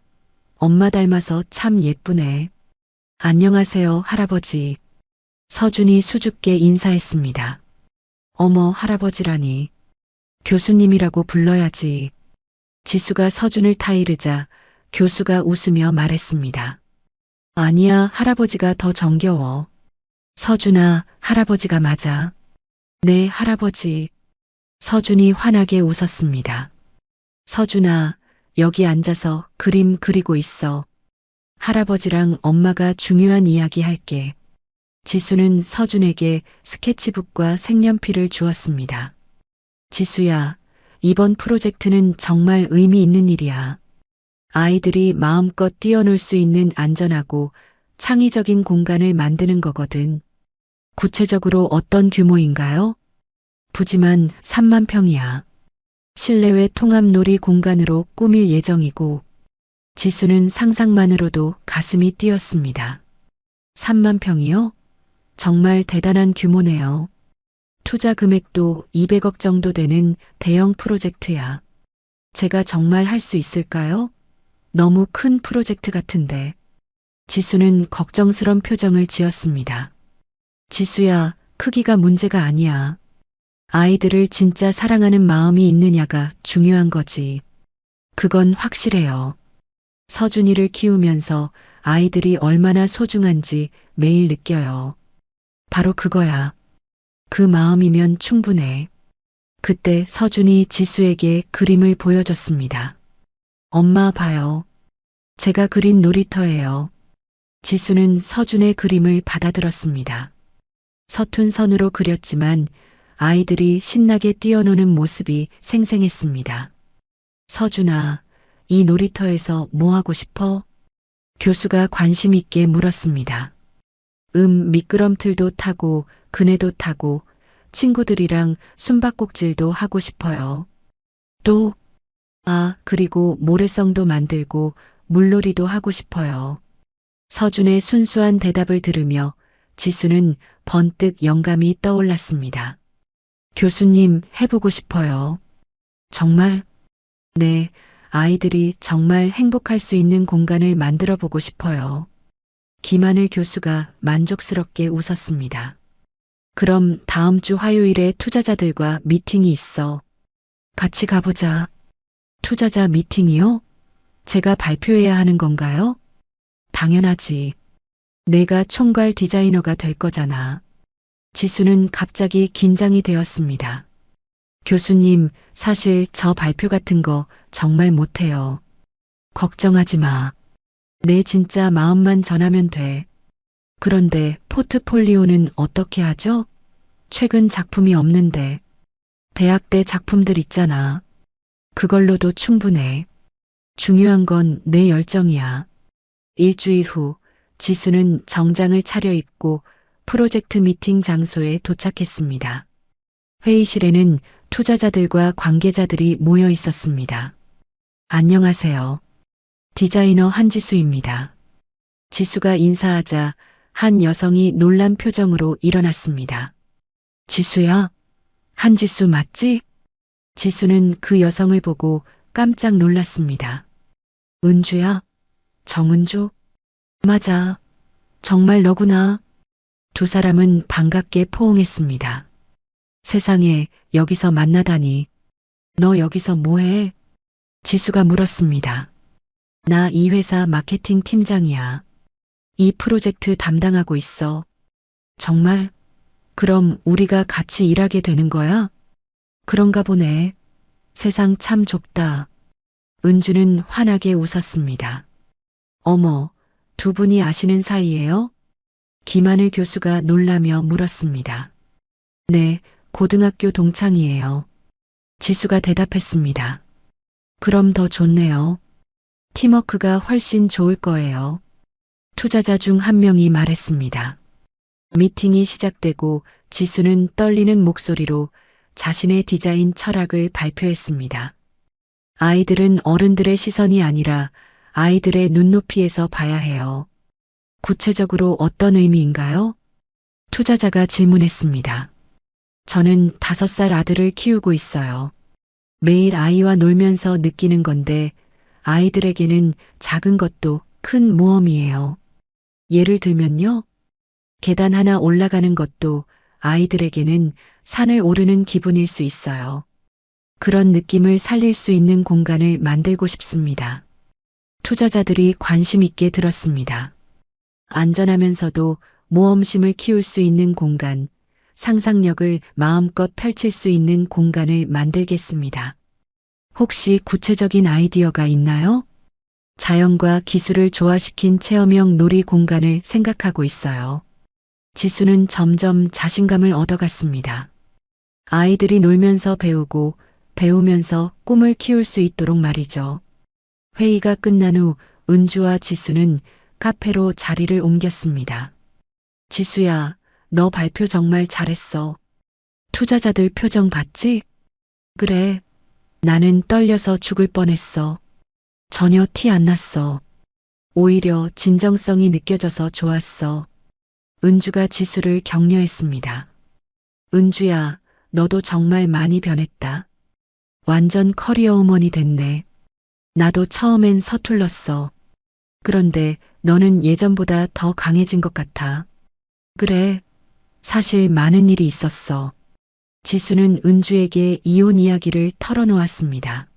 엄마 닮아서 참 예쁘네. 안녕하세요, 할아버지. 서준이 수줍게 인사했습니다. 어머, 할아버지라니. 교수님이라고 불러야지. 지수가 서준을 타이르자 교수가 웃으며 말했습니다. 아니야, 할아버지가 더 정겨워. 서준아, 할아버지가 맞아. 네, 할아버지. 서준이 환하게 웃었습니다. 서준아, 여기 앉아서 그림 그리고 있어. 할아버지랑 엄마가 중요한 이야기 할게. 지수는 서준에게 스케치북과 색연필을 주었습니다. 지수야, 이번 프로젝트는 정말 의미 있는 일이야. 아이들이 마음껏 뛰어놀 수 있는 안전하고 창의적인 공간을 만드는 거거든. 구체적으로 어떤 규모인가요? 부지만 3만 평이야. 실내외 통합놀이 공간으로 꾸밀 예정이고 지수는 상상만으로도 가슴이 뛰었습니다. 3만 평이요? 정말 대단한 규모네요. 투자 금액도 200억 정도 되는 대형 프로젝트야. 제가 정말 할 수 있을까요? 너무 큰 프로젝트 같은데. 지수는 걱정스런 표정을 지었습니다. 지수야, 크기가 문제가 아니야. 아이들을 진짜 사랑하는 마음이 있느냐가 중요한 거지. 그건 확실해요. 서준이를 키우면서 아이들이 얼마나 소중한지 매일 느껴요. 바로 그거야. 그 마음이면 충분해. 그때 서준이 지수에게 그림을 보여줬습니다. 엄마 봐요. 제가 그린 놀이터예요. 지수는 서준의 그림을 받아들었습니다. 서툰 선으로 그렸지만 아이들이 신나게 뛰어노는 모습이 생생했습니다. 서준아, 이 놀이터에서 뭐 하고 싶어? 교수가 관심 있게 물었습니다. 미끄럼틀도 타고 그네도 타고 친구들이랑 숨바꼭질도 하고 싶어요. 또, 그리고 모래성도 만들고 물놀이도 하고 싶어요. 서준의 순수한 대답을 들으며 지수는 번뜩 영감이 떠올랐습니다. 교수님, 해보고 싶어요. 정말? 네, 아이들이 정말 행복할 수 있는 공간을 만들어 보고 싶어요. 김하늘 교수가 만족스럽게 웃었습니다. 그럼 다음 주 화요일에 투자자들과 미팅이 있어. 같이 가보자. 투자자 미팅이요? 제가 발표해야 하는 건가요? 당연하지. 내가 총괄 디자이너가 될 거잖아. 지수는 갑자기 긴장이 되었습니다. 교수님, 사실 저 발표 같은 거 정말 못해요. 걱정하지 마. 내 진짜 마음만 전하면 돼. 그런데 포트폴리오는 어떻게 하죠? 최근 작품이 없는데. 대학 때 작품들 있잖아. 그걸로도 충분해. 중요한 건 내 열정이야. 일주일 후 지수는 정장을 차려입고 프로젝트 미팅 장소에 도착했습니다. 회의실에는 투자자들과 관계자들이 모여 있었습니다. 안녕하세요. 디자이너 한지수입니다. 지수가 인사하자 한 여성이 놀란 표정으로 일어났습니다. 지수야, 한지수 맞지? 지수는 그 여성을 보고 깜짝 놀랐습니다. 은주야, 정은주? 맞아, 정말 너구나. 두 사람은 반갑게 포옹했습니다. 세상에, 여기서 만나다니. 너 여기서 뭐해? 지수가 물었습니다. 나 이 회사 마케팅 팀장이야. 이 프로젝트 담당하고 있어. 정말? 그럼 우리가 같이 일하게 되는 거야? 그런가 보네. 세상 참 좁다. 은주는 환하게 웃었습니다. 어머, 두 분이 아시는 사이예요? 김하늘 교수가 놀라며 물었습니다. 네, 고등학교 동창이에요. 지수가 대답했습니다. 그럼 더 좋네요. 팀워크가 훨씬 좋을 거예요. 투자자 중 한 명이 말했습니다. 미팅이 시작되고 지수는 떨리는 목소리로 자신의 디자인 철학을 발표했습니다. 아이들은 어른들의 시선이 아니라 아이들의 눈높이에서 봐야 해요. 구체적으로 어떤 의미인가요? 투자자가 질문했습니다. 저는 5살 아들을 키우고 있어요. 매일 아이와 놀면서 느끼는 건데 아이들에게는 작은 것도 큰 모험이에요. 예를 들면요. 계단 하나 올라가는 것도 아이들에게는 산을 오르는 기분일 수 있어요. 그런 느낌을 살릴 수 있는 공간을 만들고 싶습니다. 투자자들이 관심 있게 들었습니다. 안전하면서도 모험심을 키울 수 있는 공간, 상상력을 마음껏 펼칠 수 있는 공간을 만들겠습니다. 혹시 구체적인 아이디어가 있나요? 자연과 기술을 조화시킨 체험형 놀이 공간을 생각하고 있어요. 지수는 점점 자신감을 얻어갔습니다. 아이들이 놀면서 배우고 배우면서 꿈을 키울 수 있도록 말이죠. 회의가 끝난 후 은주와 지수는 카페로 자리를 옮겼습니다. 지수야, 너 발표 정말 잘했어. 투자자들 표정 봤지? 그래. 나는 떨려서 죽을 뻔했어. 전혀 티 안 났어. 오히려 진정성이 느껴져서 좋았어. 은주가 지수를 격려했습니다. 은주야, 너도 정말 많이 변했다. 완전 커리어 우먼이 됐네. 나도 처음엔 서툴렀어. 그런데 너는 예전보다 더 강해진 것 같아. 그래. 사실 많은 일이 있었어. 지수는 은주에게 이혼 이야기를 털어놓았습니다.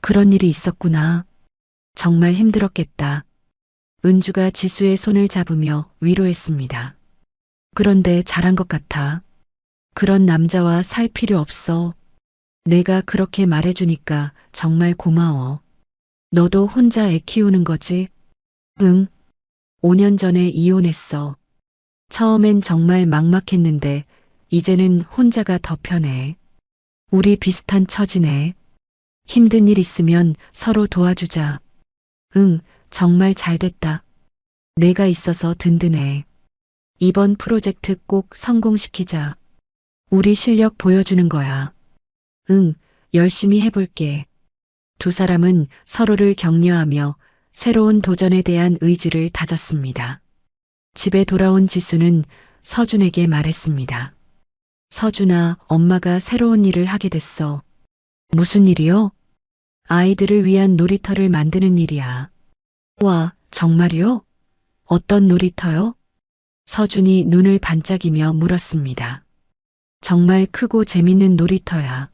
그런 일이 있었구나. 정말 힘들었겠다. 은주가 지수의 손을 잡으며 위로했습니다. 그런데 잘한 것 같아. 그런 남자와 살 필요 없어. 내가 그렇게 말해주니까 정말 고마워. 너도 혼자 애 키우는 거지? 응. 5년 전에 이혼했어. 처음엔 정말 막막했는데 이제는 혼자가 더 편해. 우리 비슷한 처지네. 힘든 일 있으면 서로 도와주자. 응, 정말 잘 됐다. 내가 있어서 든든해. 이번 프로젝트 꼭 성공시키자. 우리 실력 보여주는 거야. 응, 열심히 해볼게. 두 사람은 서로를 격려하며 새로운 도전에 대한 의지를 다졌습니다. 집에 돌아온 지수는 서준에게 말했습니다. 서준아, 엄마가 새로운 일을 하게 됐어. 무슨 일이요? 아이들을 위한 놀이터를 만드는 일이야. 와, 정말요? 어떤 놀이터요? 서준이 눈을 반짝이며 물었습니다. 정말 크고 재밌는 놀이터야.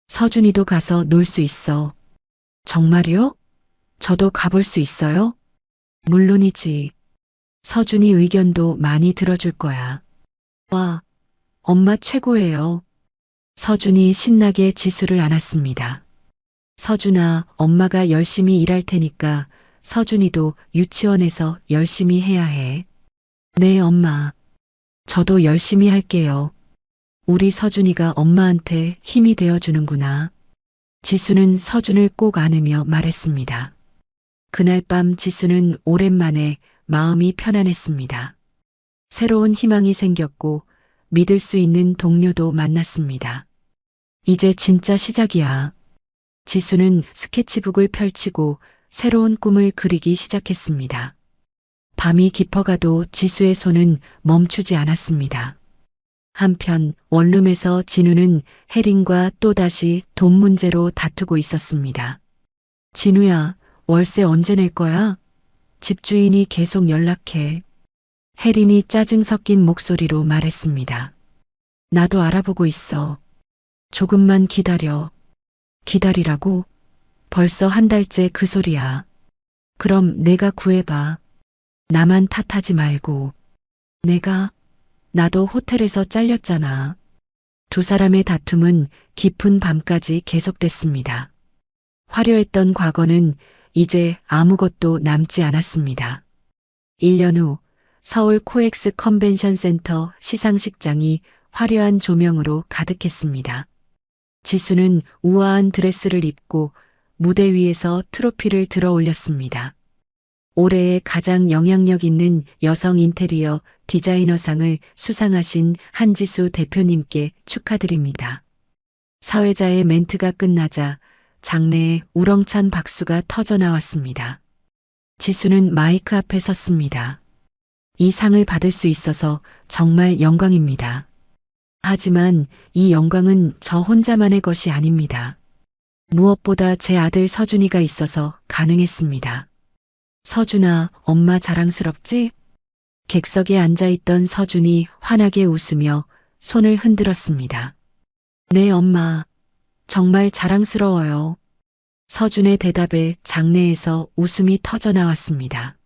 서준이도 가서 놀 수 있어. 정말요? 저도 가볼 수 있어요? 물론이지. 서준이 의견도 많이 들어줄 거야. 와, 엄마 최고예요. 서준이 신나게 지수를 안았습니다. 서준아, 엄마가 열심히 일할 테니까 서준이도 유치원에서 열심히 해야 해. 네, 엄마. 저도 열심히 할게요. 우리 서준이가 엄마한테 힘이 되어주는구나. 지수는 서준을 꼭 안으며 말했습니다. 그날 밤 지수는 오랜만에 마음이 편안했습니다. 새로운 희망이 생겼고 믿을 수 있는 동료도 만났습니다. 이제 진짜 시작이야. 지수는 스케치북을 펼치고 새로운 꿈을 그리기 시작했습니다. 밤이 깊어가도 지수의 손은 멈추지 않았습니다. 한편 원룸에서 진우는 혜린과 또다시 돈 문제로 다투고 있었습니다. 진우야, 월세 언제 낼 거야? 집주인이 계속 연락해. 혜린이 짜증 섞인 목소리로 말했습니다. 나도 알아보고 있어. 조금만 기다려. 기다리라고? 벌써 한 달째 그 소리야. 그럼 내가 구해봐. 나만 탓하지 말고. 나도 호텔에서 잘렸잖아. 두 사람의 다툼은 깊은 밤까지 계속됐습니다. 화려했던 과거는 이제 아무것도 남지 않았습니다. 1년 후 서울 코엑스 컨벤션 센터 시상식장이 화려한 조명으로 가득했습니다. 지수는 우아한 드레스를 입고 무대 위에서 트로피를 들어 올렸습니다. 올해의 가장 영향력 있는 여성 인테리어 디자이너상을 수상하신 한지수 대표님께 축하드립니다. 사회자의 멘트가 끝나자 장내에 우렁찬 박수가 터져 나왔습니다. 지수는 마이크 앞에 섰습니다. 이 상을 받을 수 있어서 정말 영광입니다. 하지만 이 영광은 저 혼자만의 것이 아닙니다. 무엇보다 제 아들 서준이가 있어서 가능했습니다. 서준아, 엄마 자랑스럽지? 객석에 앉아있던 서준이 환하게 웃으며 손을 흔들었습니다. 네, 엄마. 정말 자랑스러워요. 서준의 대답에 장내에서 웃음이 터져 나왔습니다.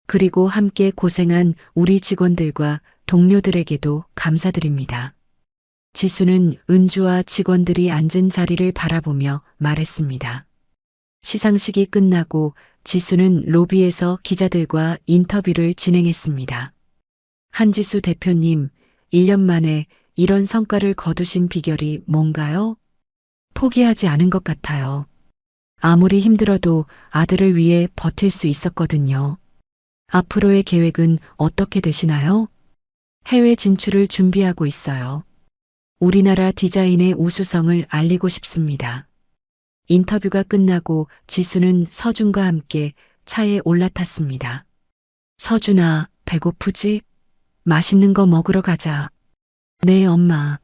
그리고 함께 고생한 우리 직원들과 동료들에게도 감사드립니다. 지수는 은주와 직원들이 앉은 자리를 바라보며 말했습니다. 시상식이 끝나고 지수는 로비에서 기자들과 인터뷰를 진행했습니다. 한지수 대표님, 1년 만에 이런 성과를 거두신 비결이 뭔가요? 포기하지 않은 것 같아요. 아무리 힘들어도 아들을 위해 버틸 수 있었거든요. 앞으로의 계획은 어떻게 되시나요? 해외 진출을 준비하고 있어요. 우리나라 디자인의 우수성을 알리고 싶습니다. 인터뷰가 끝나고 지수는 서준과 함께 차에 올라탔습니다. 서준아, 배고프지? 맛있는 거 먹으러 가자. 네, 엄마.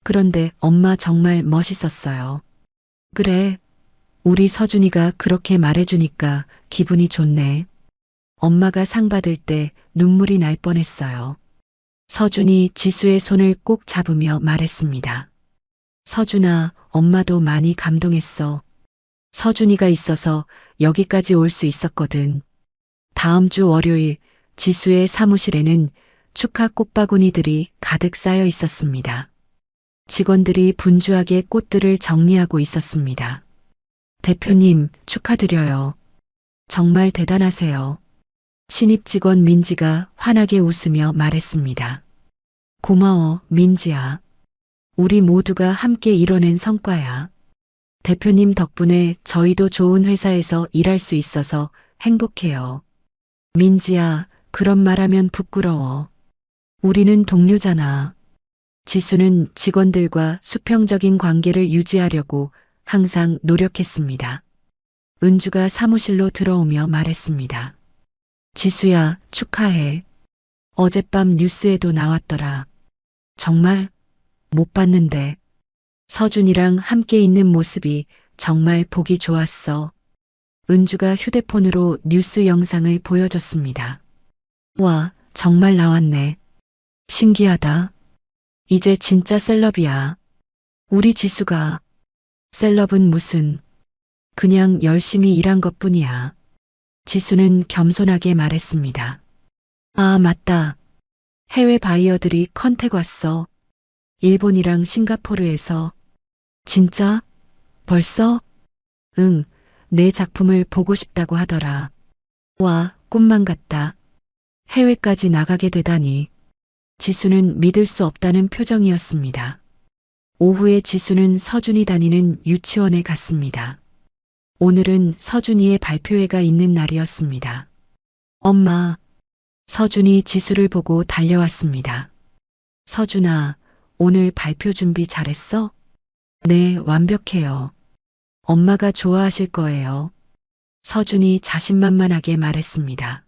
그런데 엄마 정말 멋있었어요. 그래. 우리 서준이가 그렇게 말해주니까 기분이 좋네. 엄마가 상 받을 때 눈물이 날 뻔했어요. 서준이 지수의 손을 꼭 잡으며 말했습니다. 서준아, 엄마도 많이 감동했어. 서준이가 있어서 여기까지 올 수 있었거든. 다음 주 월요일 지수의 사무실에는 축하 꽃바구니들이 가득 쌓여 있었습니다. 직원들이 분주하게 꽃들을 정리하고 있었습니다. 대표님, 축하드려요. 정말 대단하세요. 신입 직원 민지가 환하게 웃으며 말했습니다. 고마워, 민지야. 우리 모두가 함께 이뤄낸 성과야. 대표님 덕분에 저희도 좋은 회사에서 일할 수 있어서 행복해요. 민지야, 그런 말하면 부끄러워. 우리는 동료잖아. 지수는 직원들과 수평적인 관계를 유지하려고 항상 노력했습니다. 은주가 사무실로 들어오며 말했습니다. 지수야, 축하해. 어젯밤 뉴스에도 나왔더라. 정말? 못 봤는데. 서준이랑 함께 있는 모습이 정말 보기 좋았어. 은주가 휴대폰으로 뉴스 영상을 보여줬습니다. 와, 정말 나왔네. 신기하다. 이제 진짜 셀럽이야. 우리 지수가. 셀럽은 무슨. 그냥 열심히 일한 것뿐이야. 지수는 겸손하게 말했습니다. 아, 맞다. 해외 바이어들이 컨택 왔어. 일본이랑 싱가포르에서. 진짜? 벌써? 응, 내 작품을 보고 싶다고 하더라. 와, 꿈만 같다. 해외까지 나가게 되다니. 지수는 믿을 수 없다는 표정이었습니다. 오후에 지수는 서준이 다니는 유치원에 갔습니다. 오늘은 서준이의 발표회가 있는 날이었습니다. 엄마, 서준이 지수를 보고 달려왔습니다. 서준아, 오늘 발표 준비 잘했어? 네, 완벽해요. 엄마가 좋아하실 거예요. 서준이 자신만만하게 말했습니다.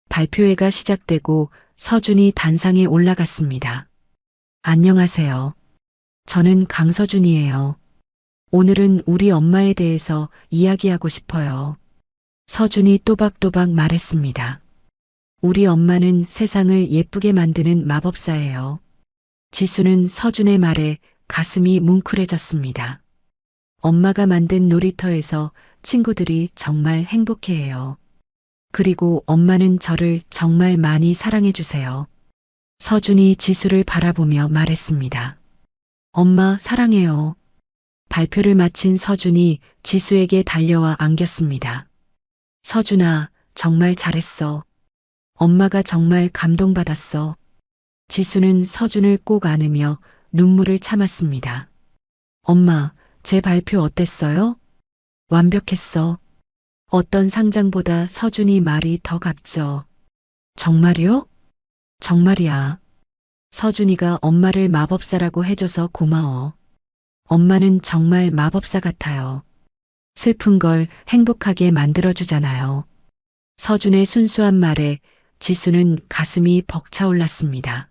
발표회가 시작되고 서준이 단상에 올라갔습니다. 안녕하세요. 저는 강서준이에요. 오늘은 우리 엄마에 대해서 이야기하고 싶어요. 서준이 또박또박 말했습니다. 우리 엄마는 세상을 예쁘게 만드는 마법사예요. 지수는 서준의 말에 가슴이 뭉클해졌습니다. 엄마가 만든 놀이터에서 친구들이 정말 행복해해요. 그리고 엄마는 저를 정말 많이 사랑해주세요. 서준이 지수를 바라보며 말했습니다. 엄마 사랑해요. 발표를 마친 서준이 지수에게 달려와 안겼습니다. 서준아, 정말 잘했어. 엄마가 정말 감동받았어. 지수는 서준을 꼭 안으며 눈물을 참았습니다. 엄마, 제 발표 어땠어요? 완벽했어. 어떤 상장보다 서준이 말이 더 값져. 정말이요? 정말이야. 서준이가 엄마를 마법사라고 해줘서 고마워. 엄마는 정말 마법사 같아요. 슬픈 걸 행복하게 만들어주잖아요. 서준의 순수한 말에 지수는 가슴이 벅차올랐습니다.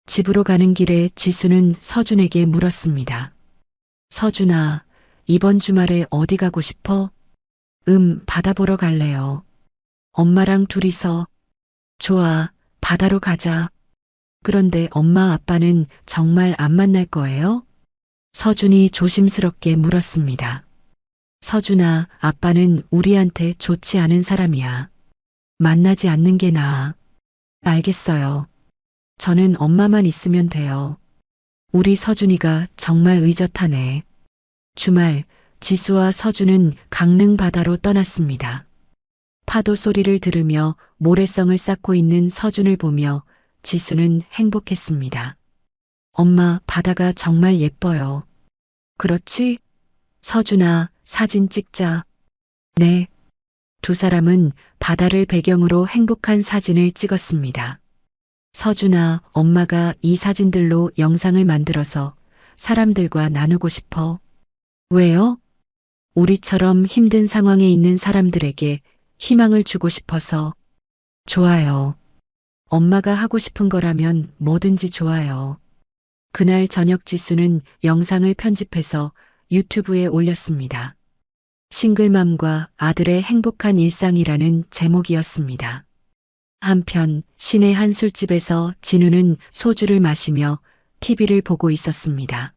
집으로 가는 길에 지수는 서준에게 물었습니다. 서준아, 이번 주말에 어디 가고 싶어? 바다 보러 갈래요. 엄마랑 둘이서. 좋아, 바다로 가자. 그런데 엄마 아빠는 정말 안 만날 거예요? 서준이 조심스럽게 물었습니다. 서준아, 아빠는 우리한테 좋지 않은 사람이야. 만나지 않는 게 나아. 알겠어요. 저는 엄마만 있으면 돼요. 우리 서준이가 정말 의젓하네. 주말, 지수와 서준은 강릉 바다로 떠났습니다. 파도 소리를 들으며 모래성을 쌓고 있는 서준을 보며 지수는 행복했습니다. 엄마, 바다가 정말 예뻐요. 그렇지? 서준아, 사진 찍자. 네. 두 사람은 바다를 배경으로 행복한 사진을 찍었습니다. 서준아, 엄마가 이 사진들로 영상을 만들어서 사람들과 나누고 싶어. 왜요? 우리처럼 힘든 상황에 있는 사람들에게 희망을 주고 싶어서. 좋아요. 엄마가 하고 싶은 거라면 뭐든지 좋아요. 그날 저녁 지수는 영상을 편집해서 유튜브에 올렸습니다. 싱글맘과 아들의 행복한 일상이라는 제목이었습니다. 한편 시내 한 술집에서 진우는 소주를 마시며 TV를 보고 있었습니다.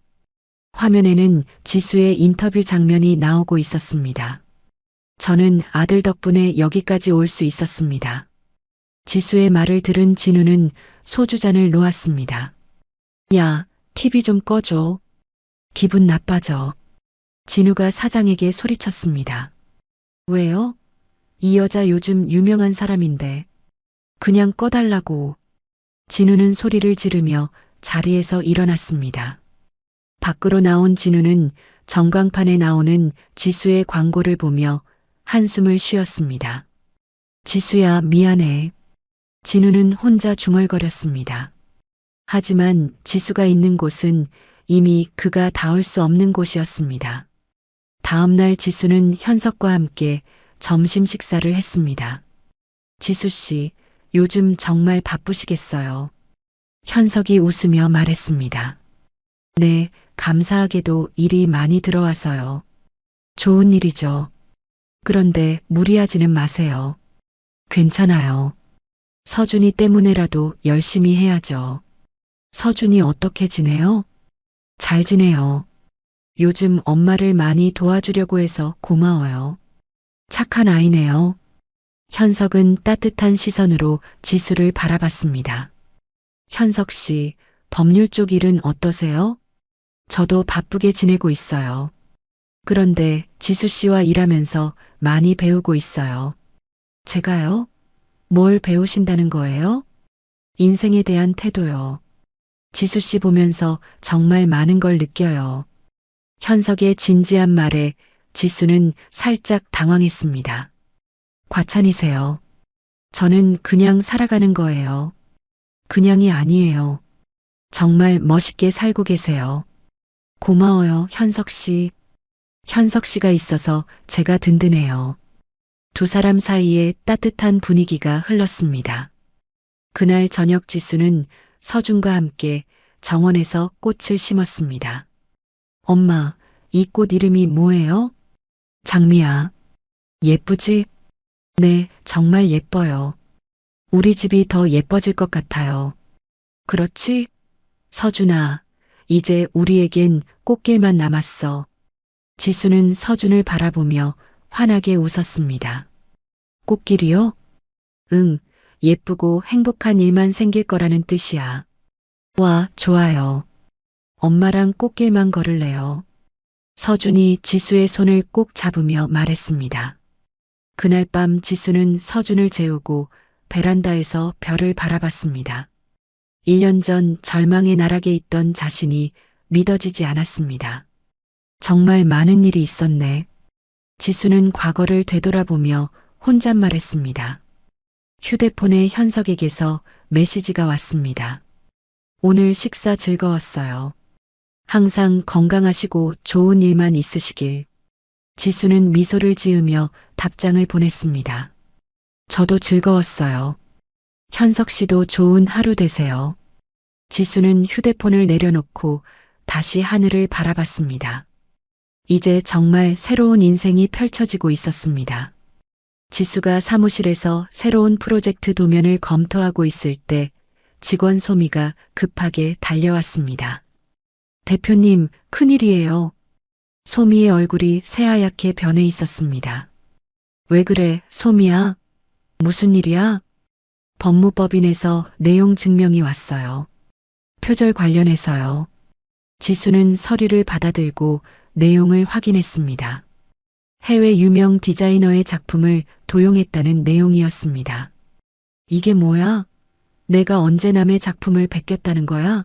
화면에는 지수의 인터뷰 장면이 나오고 있었습니다. 저는 아들 덕분에 여기까지 올 수 있었습니다. 지수의 말을 들은 진우는 소주잔을 놓았습니다. 야, TV 좀 꺼줘. 기분 나빠져. 진우가 사장에게 소리쳤습니다. 왜요? 이 여자 요즘 유명한 사람인데. 그냥 꺼달라고. 진우는 소리를 지르며 자리에서 일어났습니다. 밖으로 나온 진우는 전광판에 나오는 지수의 광고를 보며 한숨을 쉬었습니다. 지수야, 미안해. 진우는 혼자 중얼거렸습니다. 하지만 지수가 있는 곳은 이미 그가 닿을 수 없는 곳이었습니다. 다음 날 지수는 현석과 함께 점심 식사를 했습니다. 지수 씨, 요즘 정말 바쁘시겠어요. 현석이 웃으며 말했습니다. 네, 감사하게도 일이 많이 들어와서요. 좋은 일이죠. 그런데 무리하지는 마세요. 괜찮아요. 서준이 때문에라도 열심히 해야죠. 서준이 어떻게 지내요? 잘 지내요. 요즘 엄마를 많이 도와주려고 해서 고마워요. 착한 아이네요. 현석은 따뜻한 시선으로 지수를 바라봤습니다. 현석 씨, 법률 쪽 일은 어떠세요? 저도 바쁘게 지내고 있어요. 그런데 지수 씨와 일하면서 많이 배우고 있어요. 제가요? 뭘 배우신다는 거예요? 인생에 대한 태도요. 지수 씨 보면서 정말 많은 걸 느껴요. 현석의 진지한 말에 지수는 살짝 당황했습니다. 과찬이세요. 저는 그냥 살아가는 거예요. 그냥이 아니에요. 정말 멋있게 살고 계세요. 고마워요, 현석 씨. 현석 씨가 있어서 제가 든든해요. 두 사람 사이에 따뜻한 분위기가 흘렀습니다. 그날 저녁 지수는 서준과 함께 정원에서 꽃을 심었습니다. 엄마, 이 꽃 이름이 뭐예요? 장미야. 예쁘지? 네, 정말 예뻐요. 우리 집이 더 예뻐질 것 같아요. 그렇지? 서준아, 이제 우리에겐 꽃길만 남았어. 지수는 서준을 바라보며 환하게 웃었습니다. 꽃길이요? 응, 예쁘고 행복한 일만 생길 거라는 뜻이야. 와, 좋아요. 엄마랑 꽃길만 걸을래요. 서준이 지수의 손을 꼭 잡으며 말했습니다. 그날 밤 지수는 서준을 재우고 베란다에서 별을 바라봤습니다. 1년 전 절망의 나락에 있던 자신이 믿어지지 않았습니다. 정말 많은 일이 있었네. 지수는 과거를 되돌아보며 혼잣말했습니다. 휴대폰의 현석에게서 메시지가 왔습니다. 오늘 식사 즐거웠어요. 항상 건강하시고 좋은 일만 있으시길. 지수는 미소를 지으며 답장을 보냈습니다. 저도 즐거웠어요. 현석 씨도 좋은 하루 되세요. 지수는 휴대폰을 내려놓고 다시 하늘을 바라봤습니다. 이제 정말 새로운 인생이 펼쳐지고 있었습니다. 지수가 사무실에서 새로운 프로젝트 도면을 검토하고 있을 때 직원 소미가 급하게 달려왔습니다. 대표님, 큰일이에요. 소미의 얼굴이 새하얗게 변해 있었습니다. 왜 그래, 소미야? 무슨 일이야? 법무법인에서 내용 증명이 왔어요. 표절 관련해서요. 지수는 서류를 받아들고 내용을 확인했습니다. 해외 유명 디자이너의 작품을 도용했다는 내용이었습니다. 이게 뭐야? 내가 언제 남의 작품을 베꼈다는 거야?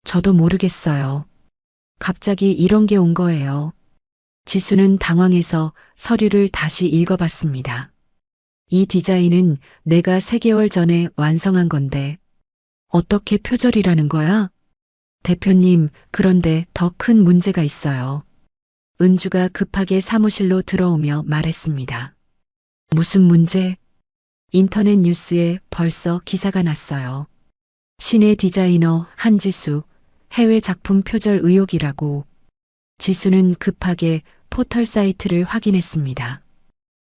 저도 모르겠어요. 갑자기 이런 게 온 거예요. 지수는 당황해서 서류를 다시 읽어봤습니다. 이 디자인은 내가 3개월 전에 완성한 건데 어떻게 표절이라는 거야? 대표님, 그런데 더 큰 문제가 있어요. 은주가 급하게 사무실로 들어오며 말했습니다. 무슨 문제? 인터넷 뉴스에 벌써 기사가 났어요. 신의 디자이너 한지수, 해외 작품 표절 의혹이라고. 지수는 급하게 포털 사이트를 확인했습니다.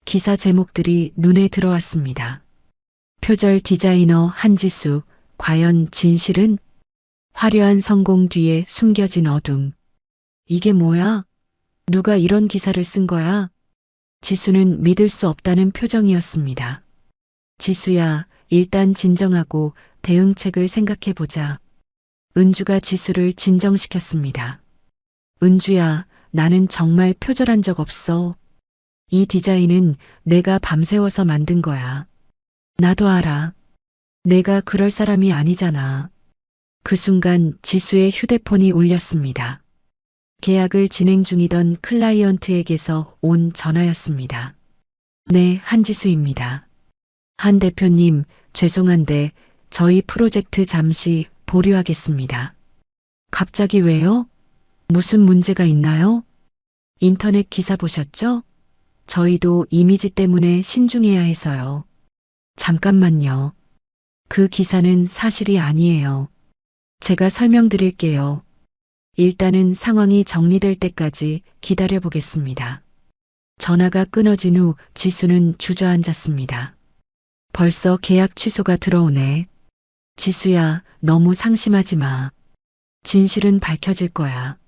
기사 제목들이 눈에 들어왔습니다. 표절 디자이너 한지수, 과연 진실은? 화려한 성공 뒤에 숨겨진 어둠. 이게 뭐야? 누가 이런 기사를 쓴 거야? 지수는 믿을 수 없다는 표정이었습니다. 지수야, 일단 진정하고 대응책을 생각해보자. 은주가 지수를 진정시켰습니다. 은주야, 나는 정말 표절한 적 없어. 이 디자인은 내가 밤새워서 만든 거야. 나도 알아. 내가 그럴 사람이 아니잖아. 그 순간 지수의 휴대폰이 울렸습니다. 계약을 진행 중이던 클라이언트에게서 온 전화였습니다. 네, 한지수입니다. 한 대표님, 죄송한데 저희 프로젝트 잠시 보류하겠습니다. 갑자기 왜요? 무슨 문제가 있나요? 인터넷 기사 보셨죠? 저희도 이미지 때문에 신중해야 해서요. 잠깐만요. 그 기사는 사실이 아니에요. 제가 설명드릴게요. 일단은 상황이 정리될 때까지 기다려 보겠습니다. 전화가 끊어진 후 지수는 주저앉았습니다. 벌써 계약 취소가 들어오네. 지수야, 너무 상심하지 마. 진실은 밝혀질 거야.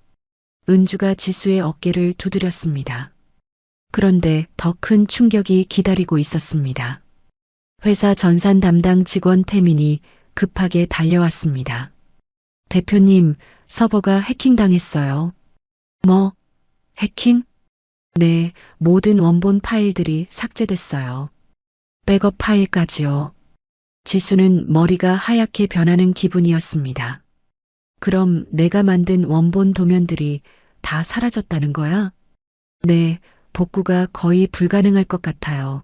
은주가 지수의 어깨를 두드렸습니다. 그런데 더 큰 충격이 기다리고 있었습니다. 회사 전산 담당 직원 태민이 급하게 달려왔습니다. 대표님, 서버가 해킹당했어요. 뭐? 해킹? 네, 모든 원본 파일들이 삭제됐어요. 백업 파일까지요. 지수는 머리가 하얗게 변하는 기분이었습니다. 그럼 내가 만든 원본 도면들이 다 사라졌다는 거야? 네, 복구가 거의 불가능할 것 같아요.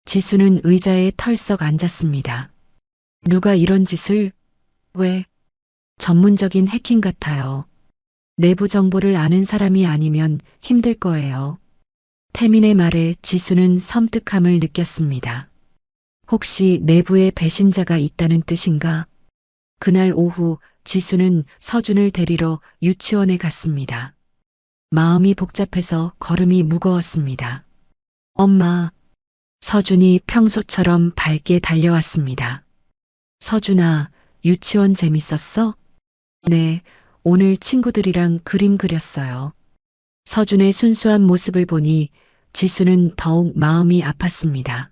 지수는 의자에 털썩 앉았습니다. 누가 이런 짓을? 왜? 전문적인 해킹 같아요. 내부 정보를 아는 사람이 아니면 힘들 거예요. 태민의 말에 지수는 섬뜩함을 느꼈습니다. 혹시 내부에 배신자가 있다는 뜻인가? 그날 오후 지수는 서준을 데리러 유치원에 갔습니다. 마음이 복잡해서 걸음이 무거웠습니다. 엄마, 서준이 평소처럼 밝게 달려왔습니다. 서준아, 유치원 재밌었어? 네, 오늘 친구들이랑 그림 그렸어요. 서준의 순수한 모습을 보니 지수는 더욱 마음이 아팠습니다.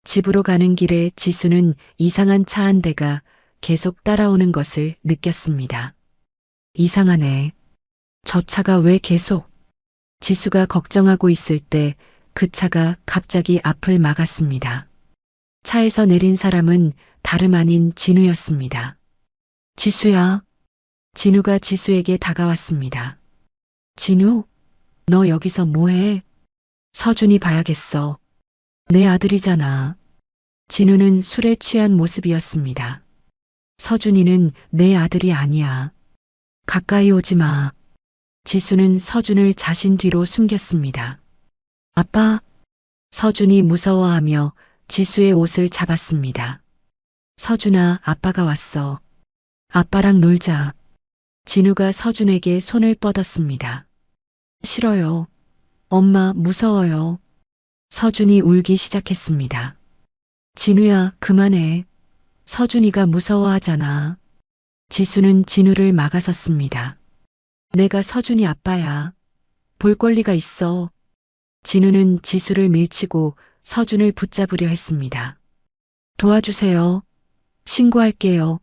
집으로 가는 길에 지수는 이상한 차 한 대가 계속 따라오는 것을 느꼈습니다. 이상하네. 저 차가 왜 계속? 지수가 걱정하고 있을 때 그 차가 갑자기 앞을 막았습니다. 차에서 내린 사람은 다름 아닌 진우였습니다. 지수야. 진우가 지수에게 다가왔습니다. 진우, 너 여기서 뭐해? 서준이 봐야겠어. 내 아들이잖아. 진우는 술에 취한 모습이었습니다. 서준이는 내 아들이 아니야. 가까이 오지 마. 지수는 서준을 자신 뒤로 숨겼습니다. 아빠. 서준이 무서워하며 지수의 옷을 잡았습니다. 서준아, 아빠가 왔어. 아빠랑 놀자. 진우가 서준에게 손을 뻗었습니다. 싫어요. 엄마, 무서워요. 서준이 울기 시작했습니다. 진우야, 그만해. 서준이가 무서워하잖아. 지수는 진우를 막아섰습니다. 내가 서준이 아빠야. 볼 권리가 있어. 진우는 지수를 밀치고 서준을 붙잡으려 했습니다. 도와주세요. 신고할게요.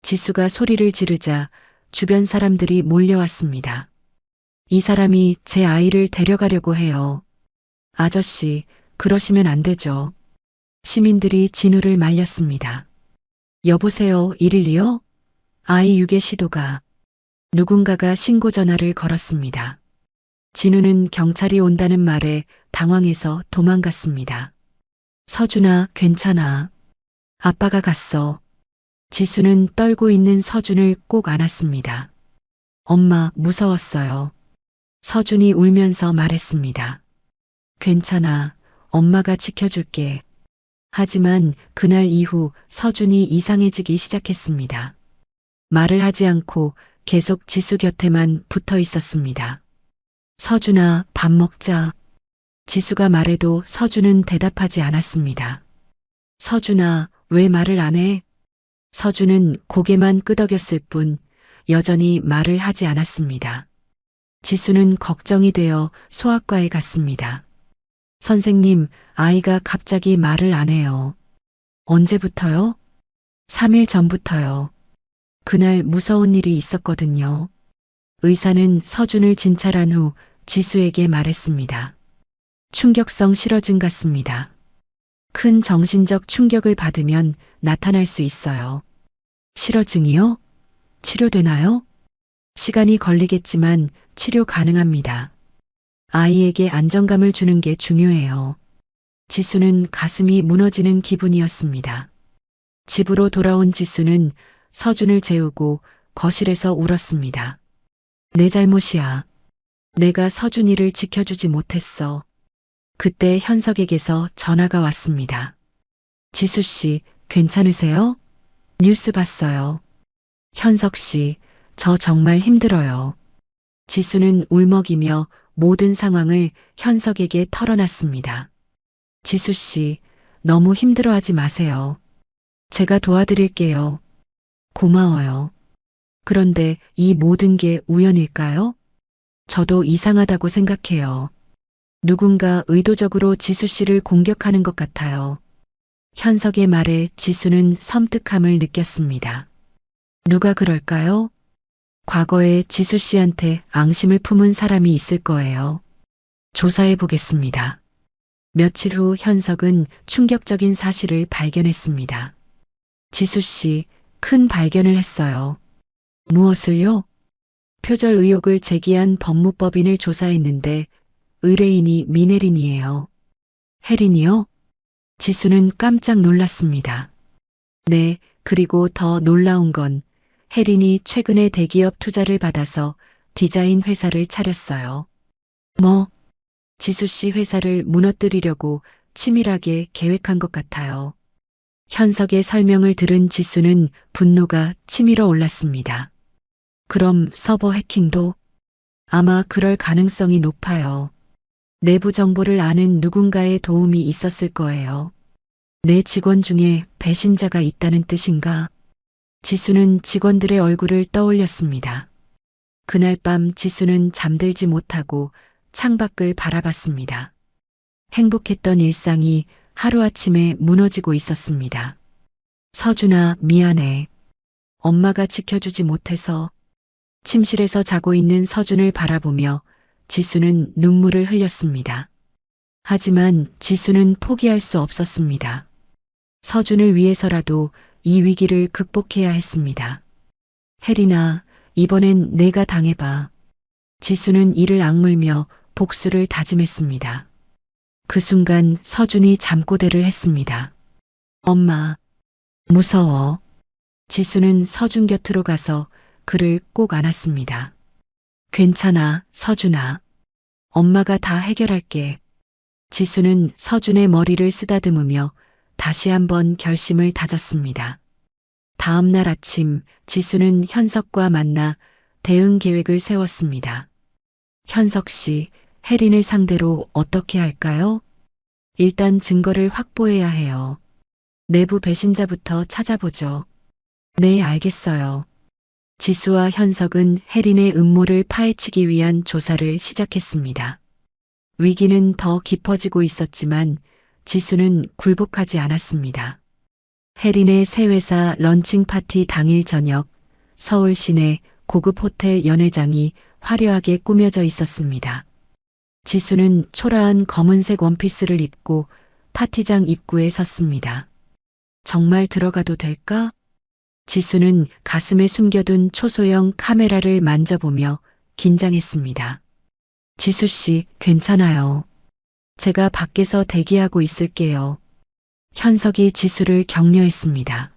지수가 소리를 지르자 주변 사람들이 몰려왔습니다. 이 사람이 제 아이를 데려가려고 해요. 아저씨, 그러시면 안 되죠. 시민들이 진우를 말렸습니다. 여보세요, 112요? 아이 유괴 시도가. 누군가가 신고 전화를 걸었습니다. 진우는 경찰이 온다는 말에 당황해서 도망갔습니다. 서준아, 괜찮아. 아빠가 갔어. 지수는 떨고 있는 서준을 꼭 안았습니다. 엄마, 무서웠어요. 서준이 울면서 말했습니다. 괜찮아. 엄마가 지켜줄게. 하지만 그날 이후 서준이 이상해지기 시작했습니다. 말을 하지 않고 계속 지수 곁에만 붙어 있었습니다. 서준아, 밥 먹자. 지수가 말해도 서준은 대답하지 않았습니다. 서준아, 왜 말을 안 해? 서준은 고개만 끄덕였을 뿐 여전히 말을 하지 않았습니다. 지수는 걱정이 되어 소아과에 갔습니다. 선생님, 아이가 갑자기 말을 안 해요. 언제부터요? 3일 전부터요. 그날 무서운 일이 있었거든요. 의사는 서준을 진찰한 후 지수에게 말했습니다. 충격성 실어증 같습니다. 큰 정신적 충격을 받으면 나타날 수 있어요. 실어증이요? 치료되나요? 시간이 걸리겠지만 치료 가능합니다. 아이에게 안정감을 주는 게 중요해요. 지수는 가슴이 무너지는 기분이었습니다. 집으로 돌아온 지수는 서준을 재우고 거실에서 울었습니다. 내 잘못이야. 내가 서준이를 지켜주지 못했어. 그때 현석에게서 전화가 왔습니다. 지수 씨, 괜찮으세요? 뉴스 봤어요. 현석 씨, 저 정말 힘들어요. 지수는 울먹이며 모든 상황을 현석에게 털어놨습니다. 지수 씨, 너무 힘들어하지 마세요. 제가 도와드릴게요. 고마워요. 그런데 이 모든 게 우연일까요? 저도 이상하다고 생각해요. 누군가 의도적으로 지수 씨를 공격하는 것 같아요. 현석의 말에 지수는 섬뜩함을 느꼈습니다. 누가 그럴까요? 과거에 지수 씨한테 앙심을 품은 사람이 있을 거예요. 조사해 보겠습니다. 며칠 후 현석은 충격적인 사실을 발견했습니다. 지수 씨, 큰 발견을 했어요. 무엇을요? 표절 의혹을 제기한 법무법인을 조사했는데 의뢰인이 민혜린이에요. 혜린이요? 지수는 깜짝 놀랐습니다. 네, 그리고 더 놀라운 건 혜린이 최근에 대기업 투자를 받아서 디자인 회사를 차렸어요. 뭐? 지수 씨 회사를 무너뜨리려고 치밀하게 계획한 것 같아요. 현석의 설명을 들은 지수는 분노가 치밀어 올랐습니다. 그럼 서버 해킹도? 아마 그럴 가능성이 높아요. 내부 정보를 아는 누군가의 도움이 있었을 거예요. 내 직원 중에 배신자가 있다는 뜻인가? 지수는 직원들의 얼굴을 떠올렸습니다. 그날 밤 지수는 잠들지 못하고 창밖을 바라봤습니다. 행복했던 일상이 하루아침에 무너지고 있었습니다. 서준아, 미안해. 엄마가 지켜주지 못해서. 침실에서 자고 있는 서준을 바라보며 지수는 눈물을 흘렸습니다. 하지만 지수는 포기할 수 없었습니다. 서준을 위해서라도 이 위기를 극복해야 했습니다. 혜린아, 이번엔 내가 당해봐. 지수는 이를 악물며 복수를 다짐했습니다. 그 순간 서준이 잠꼬대를 했습니다. 엄마, 무서워. 지수는 서준 곁으로 가서 그를 꼭 안았습니다. 괜찮아, 서준아. 엄마가 다 해결할게. 지수는 서준의 머리를 쓰다듬으며 다시 한번 결심을 다졌습니다. 다음 날 아침 지수는 현석과 만나 대응 계획을 세웠습니다. 현석 씨, 혜린을 상대로 어떻게 할까요? 일단 증거를 확보해야 해요. 내부 배신자부터 찾아보죠. 네, 알겠어요. 지수와 현석은 혜린의 음모를 파헤치기 위한 조사를 시작했습니다. 위기는 더 깊어지고 있었지만 지수는 굴복하지 않았습니다. 혜린의 새 회사 런칭 파티 당일 저녁, 서울 시내 고급 호텔 연회장이 화려하게 꾸며져 있었습니다. 지수는 초라한 검은색 원피스를 입고 파티장 입구에 섰습니다. 정말 들어가도 될까? 지수는 가슴에 숨겨둔 초소형 카메라를 만져보며 긴장했습니다. 지수 씨, 괜찮아요. 제가 밖에서 대기하고 있을게요. 현석이 지수를 격려했습니다.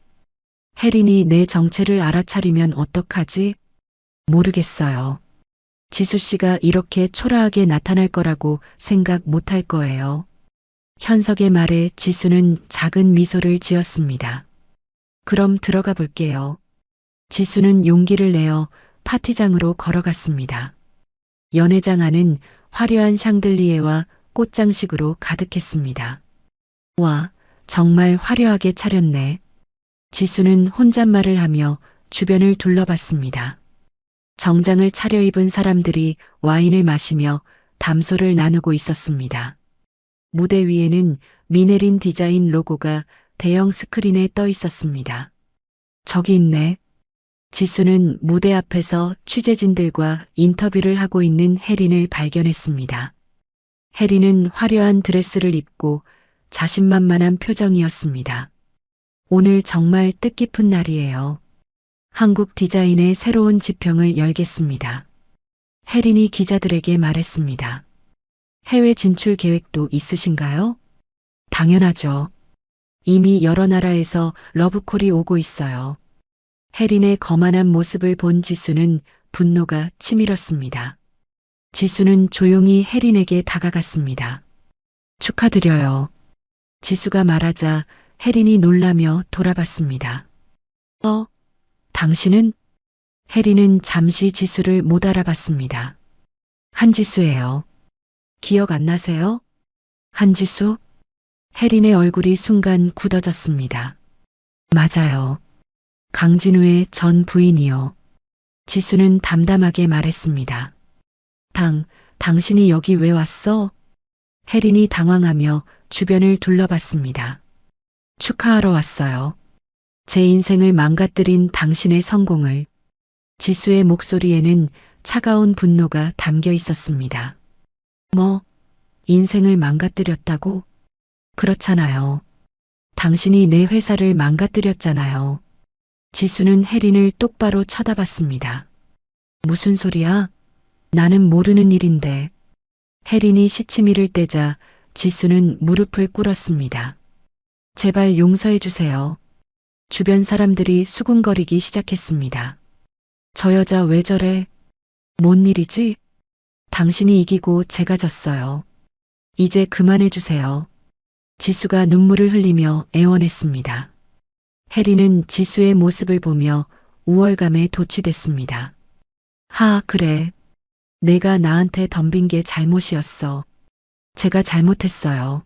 혜린이 내 정체를 알아차리면 어떡하지? 모르겠어요. 지수 씨가 이렇게 초라하게 나타날 거라고 생각 못할 거예요. 현석의 말에 지수는 작은 미소를 지었습니다. 그럼 들어가 볼게요. 지수는 용기를 내어 파티장으로 걸어갔습니다. 연회장 안은 화려한 샹들리에와 꽃장식으로 가득했습니다. 와, 정말 화려하게 차렸네. 지수는 혼잣말을 하며 주변을 둘러봤습니다. 정장을 차려입은 사람들이 와인을 마시며 담소를 나누고 있었습니다. 무대 위에는 미네린 디자인 로고가 대형 스크린에 떠 있었습니다. 저기 있네. 지수는 무대 앞에서 취재진들과 인터뷰를 하고 있는 혜린을 발견했습니다. 혜린은 화려한 드레스를 입고 자신만만한 표정이었습니다. 오늘 정말 뜻깊은 날이에요. 한국 디자인의 새로운 지평을 열겠습니다. 혜린이 기자들에게 말했습니다. 해외 진출 계획도 있으신가요? 당연하죠. 이미 여러 나라에서 러브콜이 오고 있어요. 혜린의 거만한 모습을 본 지수는 분노가 치밀었습니다. 지수는 조용히 혜린에게 다가갔습니다. 축하드려요. 지수가 말하자 혜린이 놀라며 돌아봤습니다. 당신은? 혜린은 잠시 지수를 못 알아봤습니다. 한지수예요. 기억 안 나세요? 한지수? 혜린의 얼굴이 순간 굳어졌습니다. 맞아요. 강진우의 전 부인이요. 지수는 담담하게 말했습니다. 당신이 여기 왜 왔어? 혜린이 당황하며 주변을 둘러봤습니다. 축하하러 왔어요. 제 인생을 망가뜨린 당신의 성공을. 지수의 목소리에는 차가운 분노가 담겨 있었습니다. 뭐, 인생을 망가뜨렸다고? 그렇잖아요. 당신이 내 회사를 망가뜨렸잖아요. 지수는 혜린을 똑바로 쳐다봤습니다. 무슨 소리야? 나는 모르는 일인데. 혜린이 시치미를 떼자 지수는 무릎을 꿇었습니다. 제발 용서해 주세요. 주변 사람들이 수군거리기 시작했습니다. 저 여자 왜 저래? 뭔 일이지? 당신이 이기고 제가 졌어요. 이제 그만해 주세요. 지수가 눈물을 흘리며 애원했습니다. 혜리는 지수의 모습을 보며 우월감에 도취됐습니다. 그래. 내가 나한테 덤빈 게 잘못이었어. 제가 잘못했어요.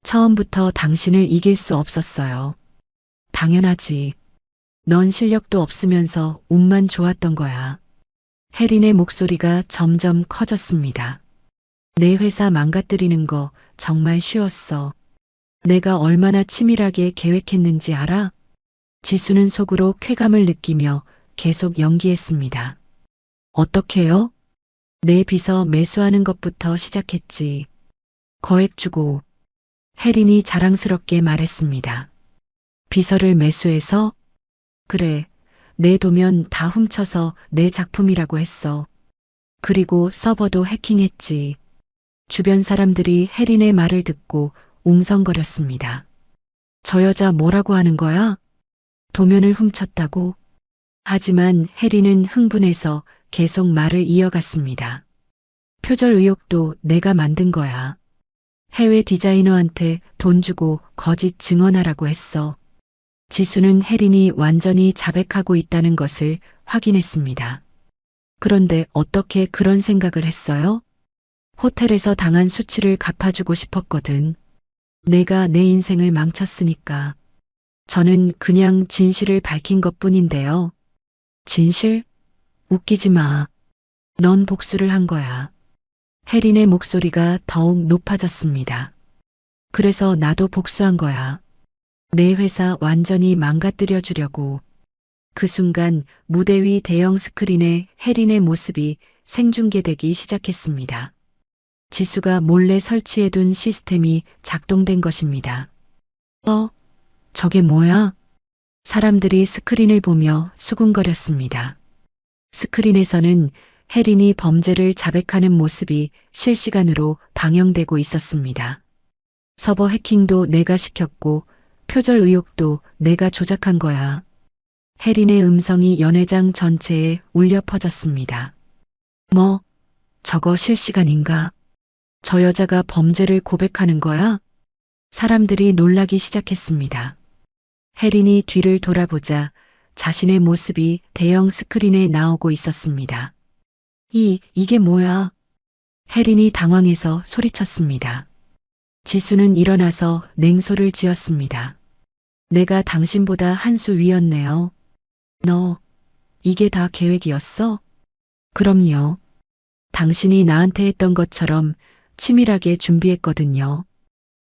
처음부터 당신을 이길 수 없었어요. 당연하지. 넌 실력도 없으면서 운만 좋았던 거야. 혜린의 목소리가 점점 커졌습니다. 내 회사 망가뜨리는 거 정말 쉬웠어. 내가 얼마나 치밀하게 계획했는지 알아? 지수는 속으로 쾌감을 느끼며 계속 연기했습니다. 어떻게요? 내 비서 매수하는 것부터 시작했지. 거액 주고. 혜린이 자랑스럽게 말했습니다. 비서를 매수해서? 그래. 내 도면 다 훔쳐서 내 작품이라고 했어. 그리고 서버도 해킹했지. 주변 사람들이 혜린의 말을 듣고 웅성거렸습니다. 저 여자 뭐라고 하는 거야? 도면을 훔쳤다고? 하지만 혜린은 흥분해서 계속 말을 이어갔습니다. 표절 의혹도 내가 만든 거야. 해외 디자이너한테 돈 주고 거짓 증언하라고 했어. 지수는 혜린이 완전히 자백하고 있다는 것을 확인했습니다. 그런데 어떻게 그런 생각을 했어요? 호텔에서 당한 수치를 갚아주고 싶었거든. 내가 내 인생을 망쳤으니까. 저는 그냥 진실을 밝힌 것뿐인데요. 진실? 웃기지 마. 넌 복수를 한 거야. 혜린의 목소리가 더욱 높아졌습니다. 그래서 나도 복수한 거야. 내 회사 완전히 망가뜨려 주려고. 그 순간 무대 위 대형 스크린에 혜린의 모습이 생중계되기 시작했습니다. 지수가 몰래 설치해둔 시스템이 작동된 것입니다. 저게 뭐야? 사람들이 스크린을 보며 수군거렸습니다. 스크린에서는 혜린이 범죄를 자백하는 모습이 실시간으로 방영되고 있었습니다. 서버 해킹도 내가 시켰고 표절 의혹도 내가 조작한 거야. 혜린의 음성이 연회장 전체에 울려 퍼졌습니다. 저거 실시간인가? 저 여자가 범죄를 고백하는 거야? 사람들이 놀라기 시작했습니다. 혜린이 뒤를 돌아보자 자신의 모습이 대형 스크린에 나오고 있었습니다. 이게 뭐야? 혜린이 당황해서 소리쳤습니다. 지수는 일어나서 냉소를 지었습니다. 내가 당신보다 한 수 위였네요. 이게 다 계획이었어? 그럼요. 당신이 나한테 했던 것처럼 치밀하게 준비했거든요.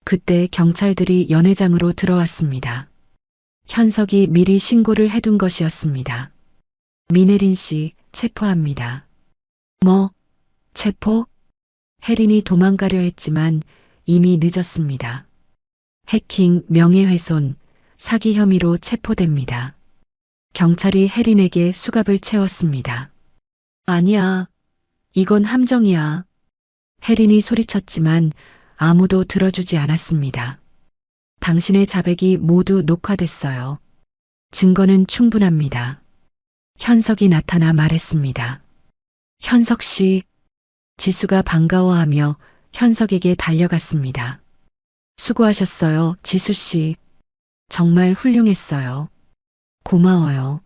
그때 경찰들이 연회장으로 들어왔습니다. 현석이 미리 신고를 해둔 것이었습니다. 미네린 씨 체포합니다. 체포? 혜린이 도망가려 했지만 이미 늦었습니다. 해킹, 명예훼손, 사기 혐의로 체포됩니다. 경찰이 혜린에게 수갑을 채웠습니다. 아니야. 이건 함정이야. 혜린이 소리쳤지만 아무도 들어주지 않았습니다. 당신의 자백이 모두 녹화됐어요. 증거는 충분합니다. 현석이 나타나 말했습니다. 현석 씨. 지수가 반가워하며 현석에게 달려갔습니다. 수고하셨어요, 지수 씨. 정말 훌륭했어요. 고마워요.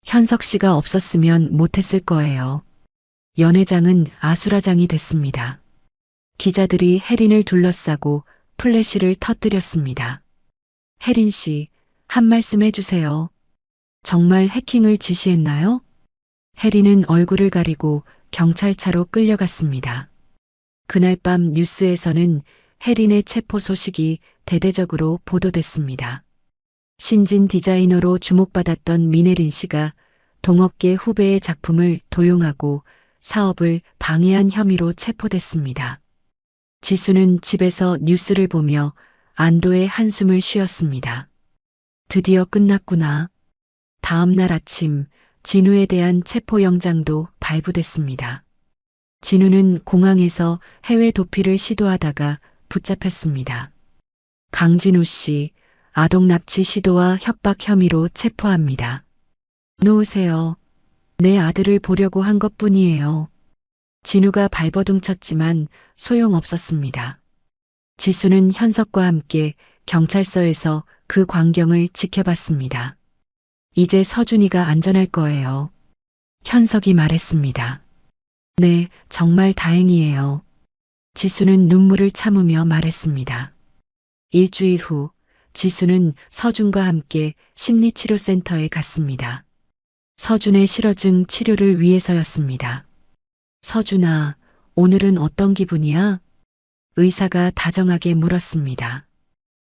현석 씨가 없었으면 못했을 거예요. 연회장은 아수라장이 됐습니다. 기자들이 혜린을 둘러싸고 플래시를 터뜨렸습니다. 혜린 씨, 한 말씀 해주세요. 정말 해킹을 지시했나요? 혜린은 얼굴을 가리고 경찰차로 끌려갔습니다. 그날 밤 뉴스에서는 혜린의 체포 소식이 대대적으로 보도됐습니다. 신진 디자이너로 주목받았던 미네린 씨가 동업계 후배의 작품을 도용하고 사업을 방해한 혐의로 체포됐습니다. 지수는 집에서 뉴스를 보며 안도의 한숨을 쉬었습니다. 드디어 끝났구나. 다음 날 아침 진우에 대한 체포영장도 발부됐습니다. 진우는 공항에서 해외 도피를 시도하다가 붙잡혔습니다. 강진우 씨, 아동 납치 시도와 협박 혐의로 체포합니다. 놓으세요. 내 아들을 보려고 한 것뿐이에요. 진우가 발버둥 쳤지만 소용없었습니다. 지수는 현석과 함께 경찰서에서 그 광경을 지켜봤습니다. 이제 서준이가 안전할 거예요. 현석이 말했습니다. 네, 정말 다행이에요. 지수는 눈물을 참으며 말했습니다. 일주일 후 지수는 서준과 함께 심리치료센터에 갔습니다. 서준의 실어증 치료를 위해서였습니다. 서준아, 오늘은 어떤 기분이야? 의사가 다정하게 물었습니다.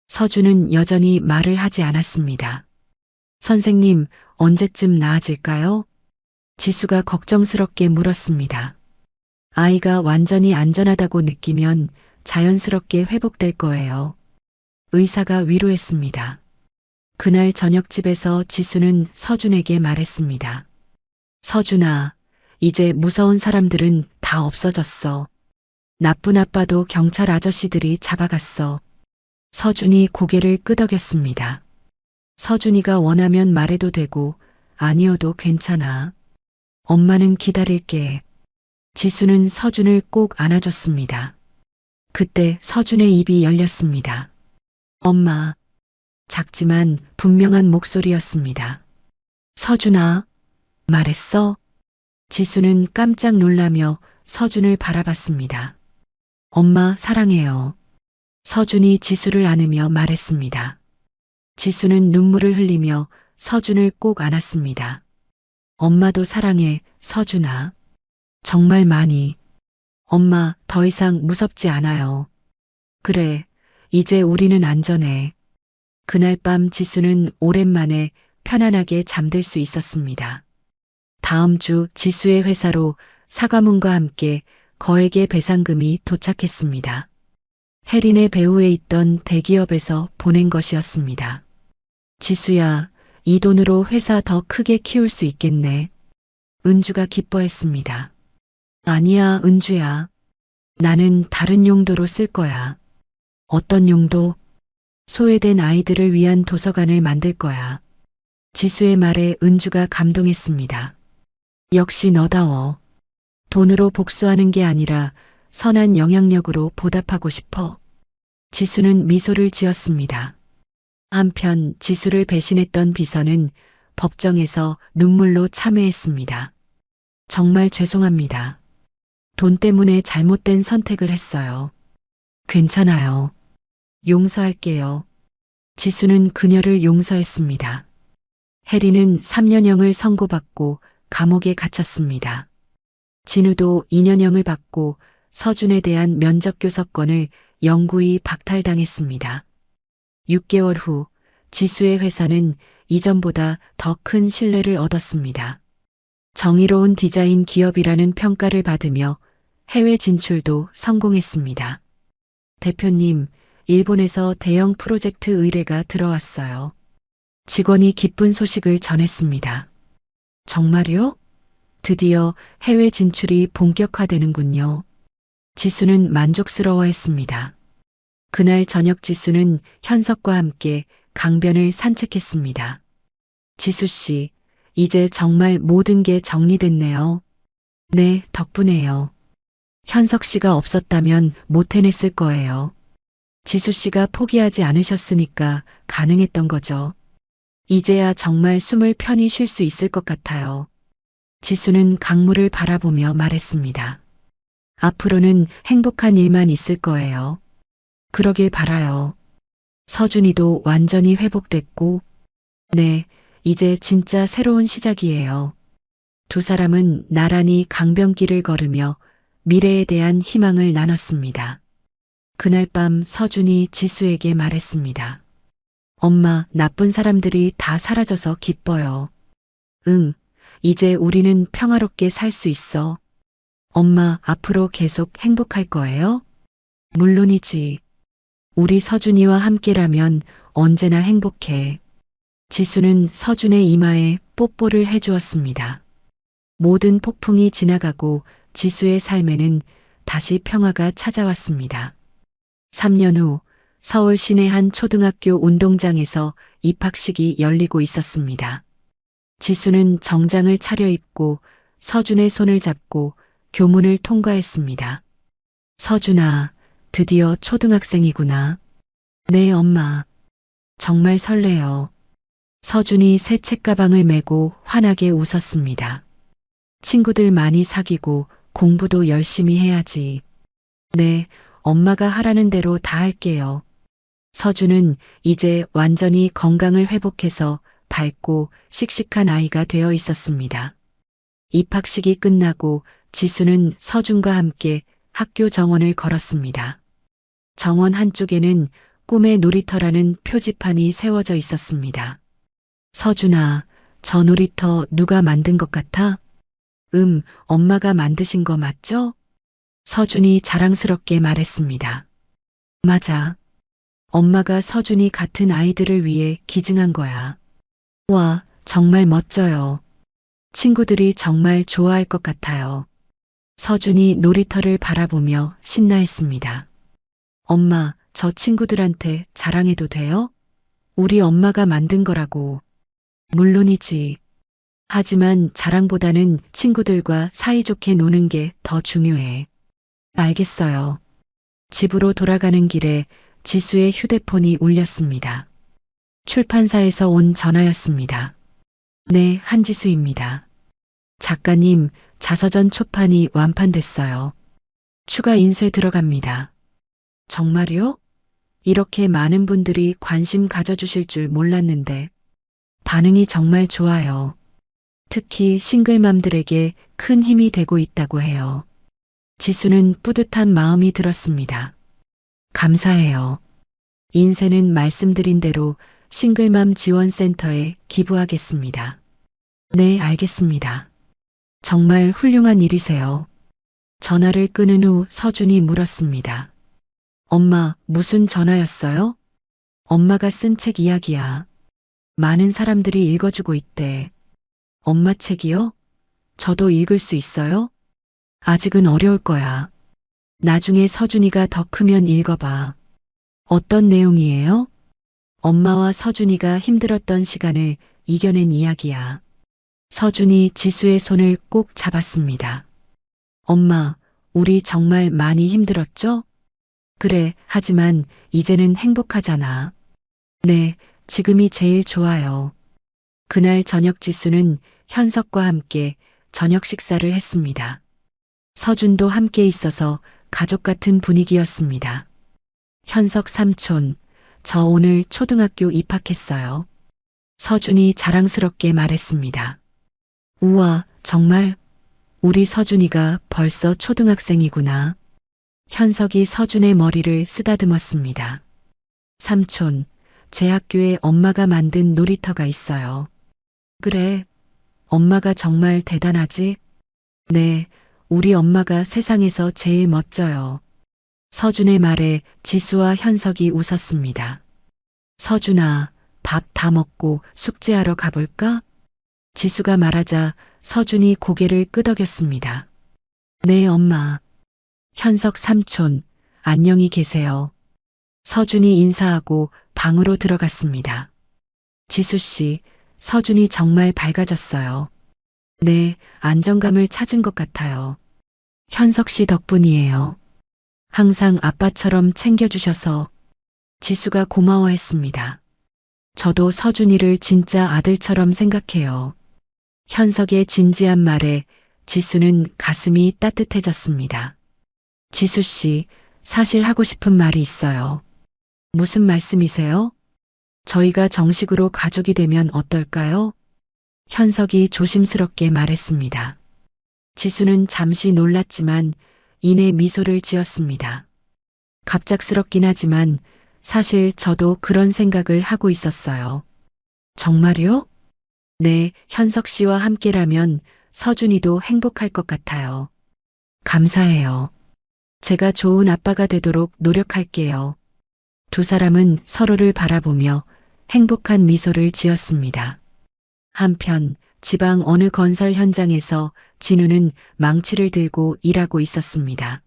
서준은 여전히 말을 하지 않았습니다. 선생님, 언제쯤 나아질까요? 지수가 걱정스럽게 물었습니다. 아이가 완전히 안전하다고 느끼면 자연스럽게 회복될 거예요. 의사가 위로했습니다. 그날 저녁집에서 지수는 서준에게 말했습니다. 서준아, 이제 무서운 사람들은 다 없어졌어. 나쁜 아빠도 경찰 아저씨들이 잡아갔어. 서준이 고개를 끄덕였습니다. 서준이가 원하면 말해도 되고 아니어도 괜찮아. 엄마는 기다릴게. 지수는 서준을 꼭 안아줬습니다. 그때 서준의 입이 열렸습니다. 엄마. 작지만 분명한 목소리였습니다. 서준아, 말했어? 지수는 깜짝 놀라며 서준을 바라봤습니다. 엄마 사랑해요. 서준이 지수를 안으며 말했습니다. 지수는 눈물을 흘리며 서준을 꼭 안았습니다. 엄마도 사랑해, 서준아. 정말 많이. 엄마, 더 이상 무섭지 않아요. 그래, 이제 우리는 안전해. 그날 밤 지수는 오랜만에 편안하게 잠들 수 있었습니다. 다음 주 지수의 회사로 사과문과 함께 거액의 배상금이 도착했습니다. 혜린의 배후에 있던 대기업에서 보낸 것이었습니다. 지수야, 이 돈으로 회사 더 크게 키울 수 있겠네. 은주가 기뻐했습니다. 아니야, 은주야. 나는 다른 용도로 쓸 거야. 어떤 용도? 소외된 아이들을 위한 도서관을 만들 거야. 지수의 말에 은주가 감동했습니다. 역시 너다워. 돈으로 복수하는 게 아니라 선한 영향력으로 보답하고 싶어. 지수는 미소를 지었습니다. 한편 지수를 배신했던 비서는 법정에서 눈물로 참회했습니다. 정말 죄송합니다. 돈 때문에 잘못된 선택을 했어요. 괜찮아요. 용서할게요. 지수는 그녀를 용서했습니다. 혜리는 3년형을 선고받고 감옥에 갇혔습니다. 진우도 2년형을 받고 서준에 대한 면접 교섭권을 영구히 박탈당했습니다. 6개월 후 지수의 회사는 이전보다 더 큰 신뢰를 얻었습니다. 정의로운 디자인 기업이라는 평가를 받으며 해외 진출도 성공했습니다. 대표님, 일본에서 대형 프로젝트 의뢰가 들어왔어요. 직원이 기쁜 소식을 전했습니다. 정말요? 드디어 해외 진출이 본격화되는군요. 지수는 만족스러워했습니다. 그날 저녁 지수는 현석과 함께 강변을 산책했습니다. 지수 씨, 이제 정말 모든 게 정리됐네요. 네, 덕분에요. 현석 씨가 없었다면 못 해냈을 거예요. 지수 씨가 포기하지 않으셨으니까 가능했던 거죠. 이제야 정말 숨을 편히 쉴 수 있을 것 같아요. 지수는 강물을 바라보며 말했습니다. 앞으로는 행복한 일만 있을 거예요. 그러길 바라요. 서준이도 완전히 회복됐고, 네, 이제 진짜 새로운 시작이에요. 두 사람은 나란히 강변길을 걸으며 미래에 대한 희망을 나눴습니다. 그날 밤 서준이 지수에게 말했습니다. 엄마, 나쁜 사람들이 다 사라져서 기뻐요. 응, 이제 우리는 평화롭게 살 수 있어. 엄마, 앞으로 계속 행복할 거예요? 물론이지. 우리 서준이와 함께라면 언제나 행복해. 지수는 서준의 이마에 뽀뽀를 해주었습니다. 모든 폭풍이 지나가고 지수의 삶에는 다시 평화가 찾아왔습니다. 3년 후 서울 시내 한 초등학교 운동장에서 입학식이 열리고 있었습니다. 지수는 정장을 차려입고 서준의 손을 잡고 교문을 통과했습니다. 서준아, 드디어 초등학생이구나. 네, 엄마. 정말 설레요. 서준이 새 책가방을 메고 환하게 웃었습니다. 친구들 많이 사귀고 공부도 열심히 해야지. 네, 엄마가 하라는 대로 다 할게요. 서준은 이제 완전히 건강을 회복해서 밝고 씩씩한 아이가 되어 있었습니다. 입학식이 끝나고 지수는 서준과 함께 학교 정원을 걸었습니다. 정원 한쪽에는 꿈의 놀이터라는 표지판이 세워져 있었습니다. 서준아, 저 놀이터 누가 만든 것 같아? 엄마가 만드신 거 맞죠? 서준이 자랑스럽게 말했습니다. 맞아. 엄마가 서준이 같은 아이들을 위해 기증한 거야. 와, 정말 멋져요. 친구들이 정말 좋아할 것 같아요. 서준이 놀이터를 바라보며 신나했습니다. 엄마, 저 친구들한테 자랑해도 돼요? 우리 엄마가 만든 거라고. 물론이지. 하지만 자랑보다는 친구들과 사이좋게 노는 게 더 중요해. 알겠어요. 집으로 돌아가는 길에 지수의 휴대폰이 울렸습니다. 출판사에서 온 전화였습니다. 네, 한지수입니다. 작가님, 자서전 초판이 완판됐어요. 추가 인쇄 들어갑니다. 정말요? 이렇게 많은 분들이 관심 가져주실 줄 몰랐는데 반응이 정말 좋아요. 특히 싱글맘들에게 큰 힘이 되고 있다고 해요. 지수는 뿌듯한 마음이 들었습니다. 감사해요. 인쇄는 말씀드린 대로 싱글맘 지원센터에 기부하겠습니다. 네, 알겠습니다. 정말 훌륭한 일이세요. 전화를 끊은 후 서준이 물었습니다. 엄마, 무슨 전화였어요? 엄마가 쓴 책 이야기야. 많은 사람들이 읽어주고 있대. 엄마 책이요? 저도 읽을 수 있어요? 아직은 어려울 거야. 나중에 서준이가 더 크면 읽어봐. 어떤 내용이에요? 엄마와 서준이가 힘들었던 시간을 이겨낸 이야기야. 서준이 지수의 손을 꼭 잡았습니다. 엄마, 우리 정말 많이 힘들었죠? 그래, 하지만 이제는 행복하잖아. 네, 지금이 제일 좋아요. 그날 저녁 지수는 현석과 함께 저녁 식사를 했습니다. 서준도 함께 있어서 가족 같은 분위기였습니다. 현석 삼촌, 저 오늘 초등학교 입학했어요. 서준이 자랑스럽게 말했습니다. 우와, 정말? 우리 서준이가 벌써 초등학생이구나. 현석이 서준의 머리를 쓰다듬었습니다. 삼촌, 제 학교에 엄마가 만든 놀이터가 있어요. 그래, 엄마가 정말 대단하지? 네, 우리 엄마가 세상에서 제일 멋져요. 서준의 말에 지수와 현석이 웃었습니다. 서준아, 밥 다 먹고 숙제하러 가볼까? 지수가 말하자 서준이 고개를 끄덕였습니다. 네, 엄마. 현석 삼촌, 안녕히 계세요. 서준이 인사하고 방으로 들어갔습니다. 지수 씨, 서준이 정말 밝아졌어요. 네, 안정감을 찾은 것 같아요. 현석 씨 덕분이에요. 항상 아빠처럼 챙겨주셔서 지수가 고마워했습니다. 저도 서준이를 진짜 아들처럼 생각해요. 현석의 진지한 말에 지수는 가슴이 따뜻해졌습니다. 지수 씨, 사실 하고 싶은 말이 있어요. 무슨 말씀이세요? 저희가 정식으로 가족이 되면 어떨까요? 현석이 조심스럽게 말했습니다. 지수는 잠시 놀랐지만 이내 미소를 지었습니다. 갑작스럽긴 하지만 사실 저도 그런 생각을 하고 있었어요. 정말요? 네, 현석 씨와 함께라면 서준이도 행복할 것 같아요. 감사해요. 제가 좋은 아빠가 되도록 노력할게요. 두 사람은 서로를 바라보며 행복한 미소를 지었습니다. 한편 지방 어느 건설 현장에서 진우는 망치를 들고 일하고 있었습니다.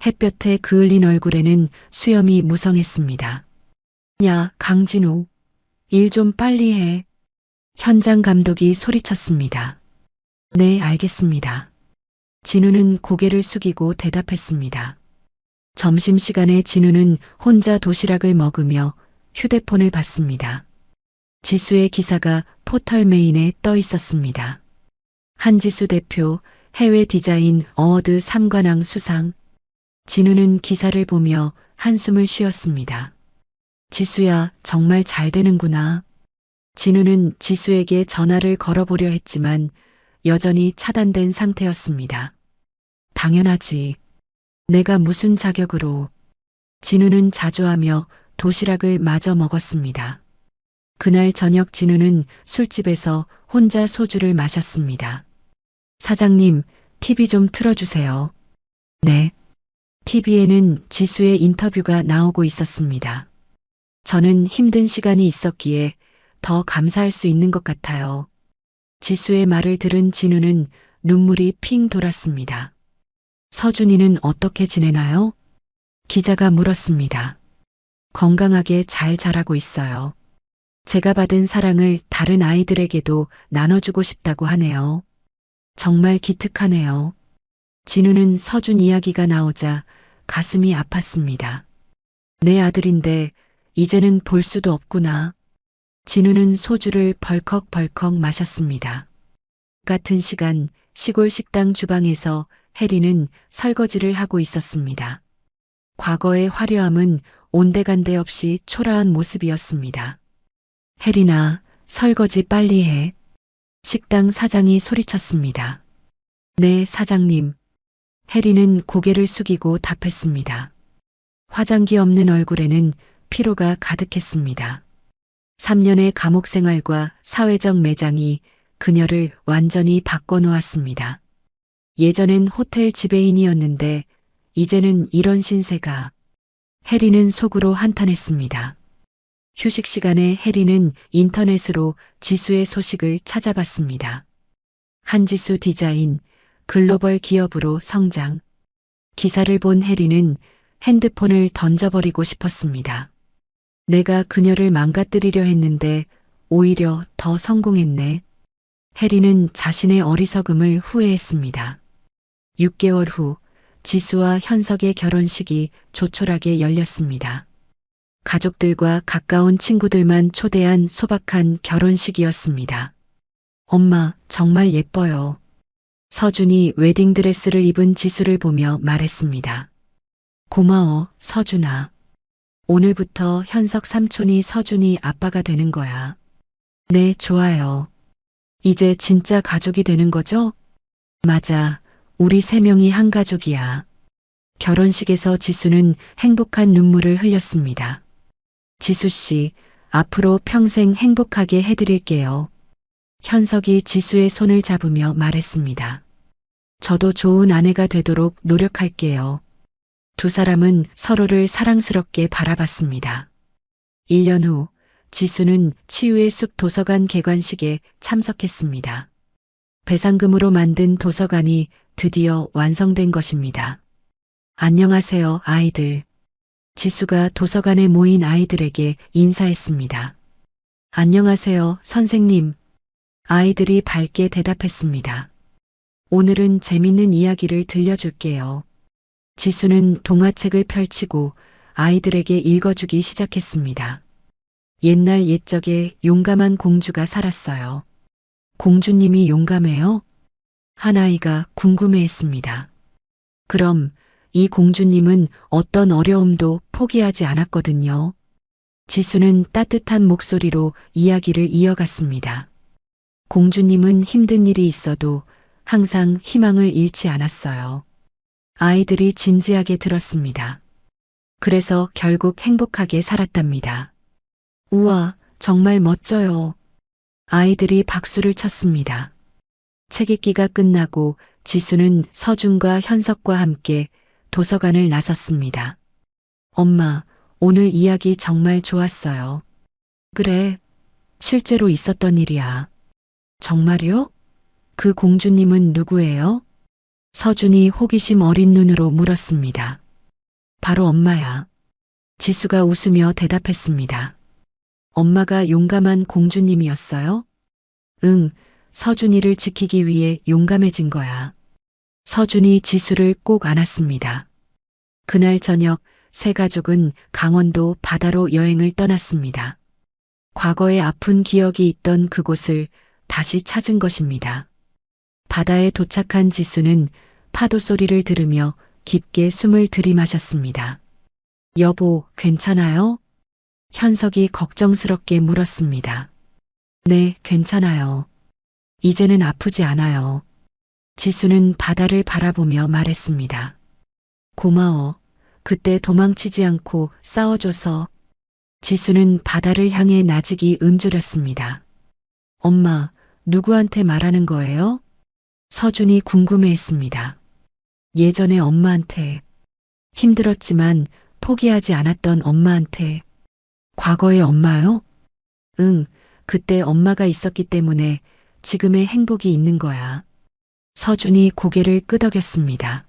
햇볕에 그을린 얼굴에는 수염이 무성했습니다. 야, 강진우, 일 좀 빨리 해. 현장 감독이 소리쳤습니다. 네, 알겠습니다. 진우는 고개를 숙이고 대답했습니다. 점심시간에 진우는 혼자 도시락을 먹으며 휴대폰을 봤습니다. 지수의 기사가 포털 메인에 떠 있었습니다. 한지수 대표 해외 디자인 어워드 3관왕 수상. 진우는 기사를 보며 한숨을 쉬었습니다. 지수야, 정말 잘 되는구나. 진우는 지수에게 전화를 걸어보려 했지만 여전히 차단된 상태였습니다. 당연하지. 내가 무슨 자격으로. 진우는 자조하며 도시락을 마저 먹었습니다. 그날 저녁 진우는 술집에서 혼자 소주를 마셨습니다. 사장님, TV 좀 틀어주세요. 네. TV에는 지수의 인터뷰가 나오고 있었습니다. 저는 힘든 시간이 있었기에 더 감사할 수 있는 것 같아요. 지수의 말을 들은 진우는 눈물이 핑 돌았습니다. 서준이는 어떻게 지내나요? 기자가 물었습니다. 건강하게 잘 자라고 있어요. 제가 받은 사랑을 다른 아이들에게도 나눠주고 싶다고 하네요. 정말 기특하네요. 진우는 서준 이야기가 나오자 가슴이 아팠습니다. 내 아들인데 이제는 볼 수도 없구나. 진우는 소주를 벌컥벌컥 마셨습니다. 같은 시간 시골 식당 주방에서 혜리는 설거지를 하고 있었습니다. 과거의 화려함은 온데간데 없이 초라한 모습이었습니다. 혜리나, 설거지 빨리 해. 식당 사장이 소리쳤습니다. 네, 사장님. 혜리는 고개를 숙이고 답했습니다. 화장기 없는 얼굴에는 피로가 가득했습니다. 3년의 감옥 생활과 사회적 매장이 그녀를 완전히 바꿔놓았습니다. 예전엔 호텔 지배인이었는데 이제는 이런 신세가. 혜리는 속으로 한탄했습니다. 휴식 시간에 혜리는 인터넷으로 지수의 소식을 찾아봤습니다. 한지수 디자인, 글로벌 기업으로 성장. 기사를 본 혜리는 핸드폰을 던져버리고 싶었습니다. 내가 그녀를 망가뜨리려 했는데 오히려 더 성공했네. 혜리는 자신의 어리석음을 후회했습니다. 6개월 후 지수와 현석의 결혼식이 조촐하게 열렸습니다. 가족들과 가까운 친구들만 초대한 소박한 결혼식이었습니다. 엄마, 정말 예뻐요. 서준이 웨딩드레스를 입은 지수를 보며 말했습니다. 고마워, 서준아. 오늘부터 현석 삼촌이 서준이 아빠가 되는 거야. 네, 좋아요. 이제 진짜 가족이 되는 거죠? 맞아. 우리 3명이 한 가족이야. 결혼식에서 지수는 행복한 눈물을 흘렸습니다. 지수 씨, 앞으로 평생 행복하게 해드릴게요. 현석이 지수의 손을 잡으며 말했습니다. 저도 좋은 아내가 되도록 노력할게요. 두 사람은 서로를 사랑스럽게 바라봤습니다. 1년 후 지수는 치유의 숲 도서관 개관식에 참석했습니다. 배상금으로 만든 도서관이 드디어 완성된 것입니다. 안녕하세요, 아이들. 지수가 도서관에 모인 아이들에게 인사했습니다. 안녕하세요, 선생님. 아이들이 밝게 대답했습니다. 오늘은 재밌는 이야기를 들려줄게요. 지수는 동화책을 펼치고 아이들에게 읽어주기 시작했습니다. 옛날 옛적에 용감한 공주가 살았어요. 공주님이 용감해요? 한 아이가 궁금해했습니다. 그럼 이 공주님은 어떤 어려움도 포기하지 않았거든요. 지수는 따뜻한 목소리로 이야기를 이어갔습니다. 공주님은 힘든 일이 있어도 항상 희망을 잃지 않았어요. 아이들이 진지하게 들었습니다. 그래서 결국 행복하게 살았답니다. 우와, 정말 멋져요. 아이들이 박수를 쳤습니다. 책 읽기가 끝나고 지수는 서준과 현석과 함께 도서관을 나섰습니다. 엄마, 오늘 이야기 정말 좋았어요. 그래, 실제로 있었던 일이야. 정말요? 그 공주님은 누구예요? 서준이 호기심 어린 눈으로 물었습니다. 바로 엄마야. 지수가 웃으며 대답했습니다. 엄마가 용감한 공주님이었어요? 응, 서준이를 지키기 위해 용감해진 거야. 서준이 지수를 꼭 안았습니다. 그날 저녁 세 가족은 강원도 바다로 여행을 떠났습니다. 과거에 아픈 기억이 있던 그곳을 다시 찾은 것입니다. 바다에 도착한 지수는 파도 소리를 들으며 깊게 숨을 들이마셨습니다. 여보, 괜찮아요? 현석이 걱정스럽게 물었습니다. 네, 괜찮아요. 이제는 아프지 않아요. 지수는 바다를 바라보며 말했습니다. 고마워. 그때 도망치지 않고 싸워줘서. 지수는 바다를 향해 나직이 은조렸습니다. 엄마, 누구한테 말하는 거예요? 서준이 궁금해했습니다. 예전에 엄마한테. 힘들었지만 포기하지 않았던 엄마한테. 과거의 엄마요? 응, 그때 엄마가 있었기 때문에 지금의 행복이 있는 거야. 서준이 고개를 끄덕였습니다.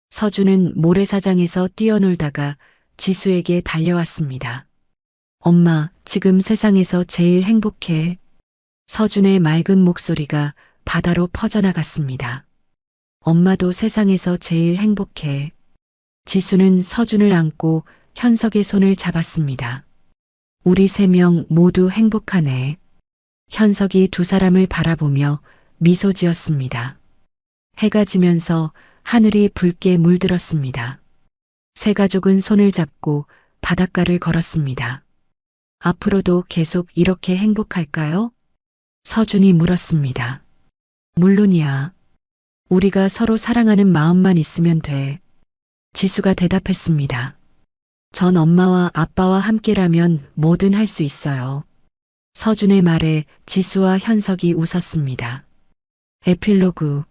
서준은 모래사장에서 뛰어놀다가 지수에게 달려왔습니다. 엄마, 지금 세상에서 제일 행복해. 서준의 맑은 목소리가 바다로 퍼져나갔습니다. 엄마도 세상에서 제일 행복해. 지수는 서준을 안고 현석의 손을 잡았습니다. 우리 세 명 모두 행복하네. 현석이 두 사람을 바라보며 미소 지었습니다. 해가 지면서 하늘이 붉게 물들었습니다. 세 가족은 손을 잡고 바닷가를 걸었습니다. 앞으로도 계속 이렇게 행복할까요? 서준이 물었습니다. 물론이야. 우리가 서로 사랑하는 마음만 있으면 돼. 지수가 대답했습니다. 전 엄마와 아빠와 함께라면 뭐든 할 수 있어요. 서준의 말에 지수와 현석이 웃었습니다. 에필로그.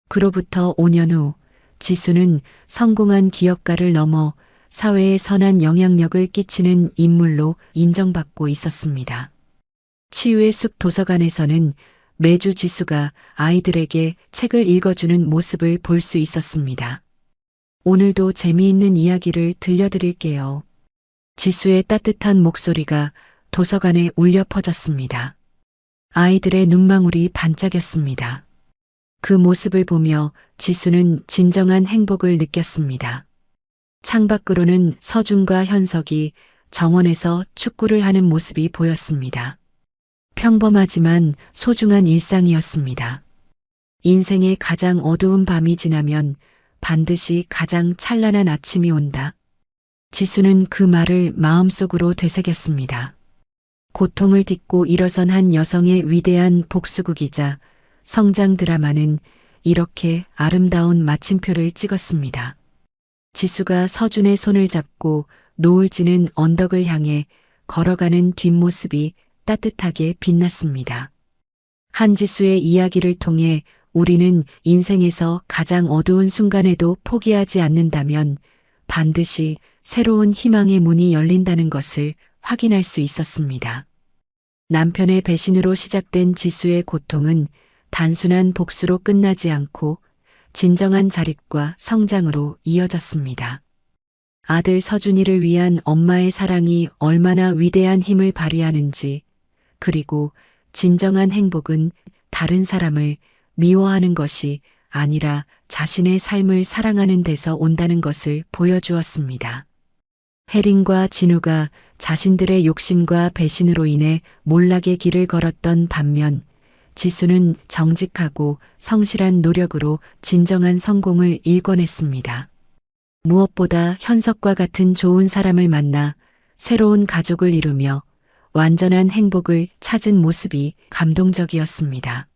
그로부터 5년 후 지수는 성공한 기업가를 넘어 사회에 선한 영향력을 끼치는 인물로 인정받고 있었습니다. 치유의 숲 도서관에서는 매주 지수가 아이들에게 책을 읽어주는 모습을 볼 수 있었습니다. 오늘도 재미있는 이야기를 들려드릴게요. 지수의 따뜻한 목소리가 도서관에 울려 퍼졌습니다. 아이들의 눈망울이 반짝였습니다. 그 모습을 보며 지수는 진정한 행복을 느꼈습니다. 창밖으로는 서준과 현석이 정원에서 축구를 하는 모습이 보였습니다. 평범하지만 소중한 일상이었습니다. 인생의 가장 어두운 밤이 지나면 반드시 가장 찬란한 아침이 온다. 지수는 그 말을 마음속으로 되새겼습니다. 고통을 딛고 일어선 한 여성의 위대한 복수극이자 성장 드라마는 이렇게 아름다운 마침표를 찍었습니다. 지수가 서준의 손을 잡고 노을 지는 언덕을 향해 걸어가는 뒷모습이 따뜻하게 빛났습니다. 한지수의 이야기를 통해 우리는 인생에서 가장 어두운 순간에도 포기하지 않는다면 반드시 새로운 희망의 문이 열린다는 것을 확인할 수 있었습니다. 남편의 배신으로 시작된 지수의 고통은 단순한 복수로 끝나지 않고 진정한 자립과 성장으로 이어졌습니다. 아들 서준이를 위한 엄마의 사랑이 얼마나 위대한 힘을 발휘하는지, 그리고 진정한 행복은 다른 사람을 미워하는 것이 아니라 자신의 삶을 사랑하는 데서 온다는 것을 보여주었습니다. 혜린과 진우가 자신들의 욕심과 배신으로 인해 몰락의 길을 걸었던 반면 지수는 정직하고 성실한 노력으로 진정한 성공을 일궈냈습니다. 무엇보다 현석과 같은 좋은 사람을 만나 새로운 가족을 이루며 완전한 행복을 찾은 모습이 감동적이었습니다.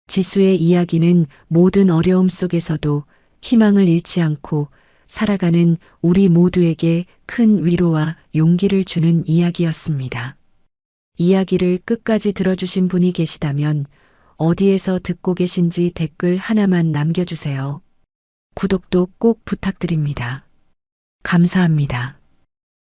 지수의 이야기는 모든 어려움 속에서도 희망을 잃지 않고 살아가는 우리 모두에게 큰 위로와 용기를 주는 이야기였습니다. 이야기를 끝까지 들어주신 분이 계시다면 어디에서 듣고 계신지 댓글 하나만 남겨주세요. 구독도 꼭 부탁드립니다. 감사합니다.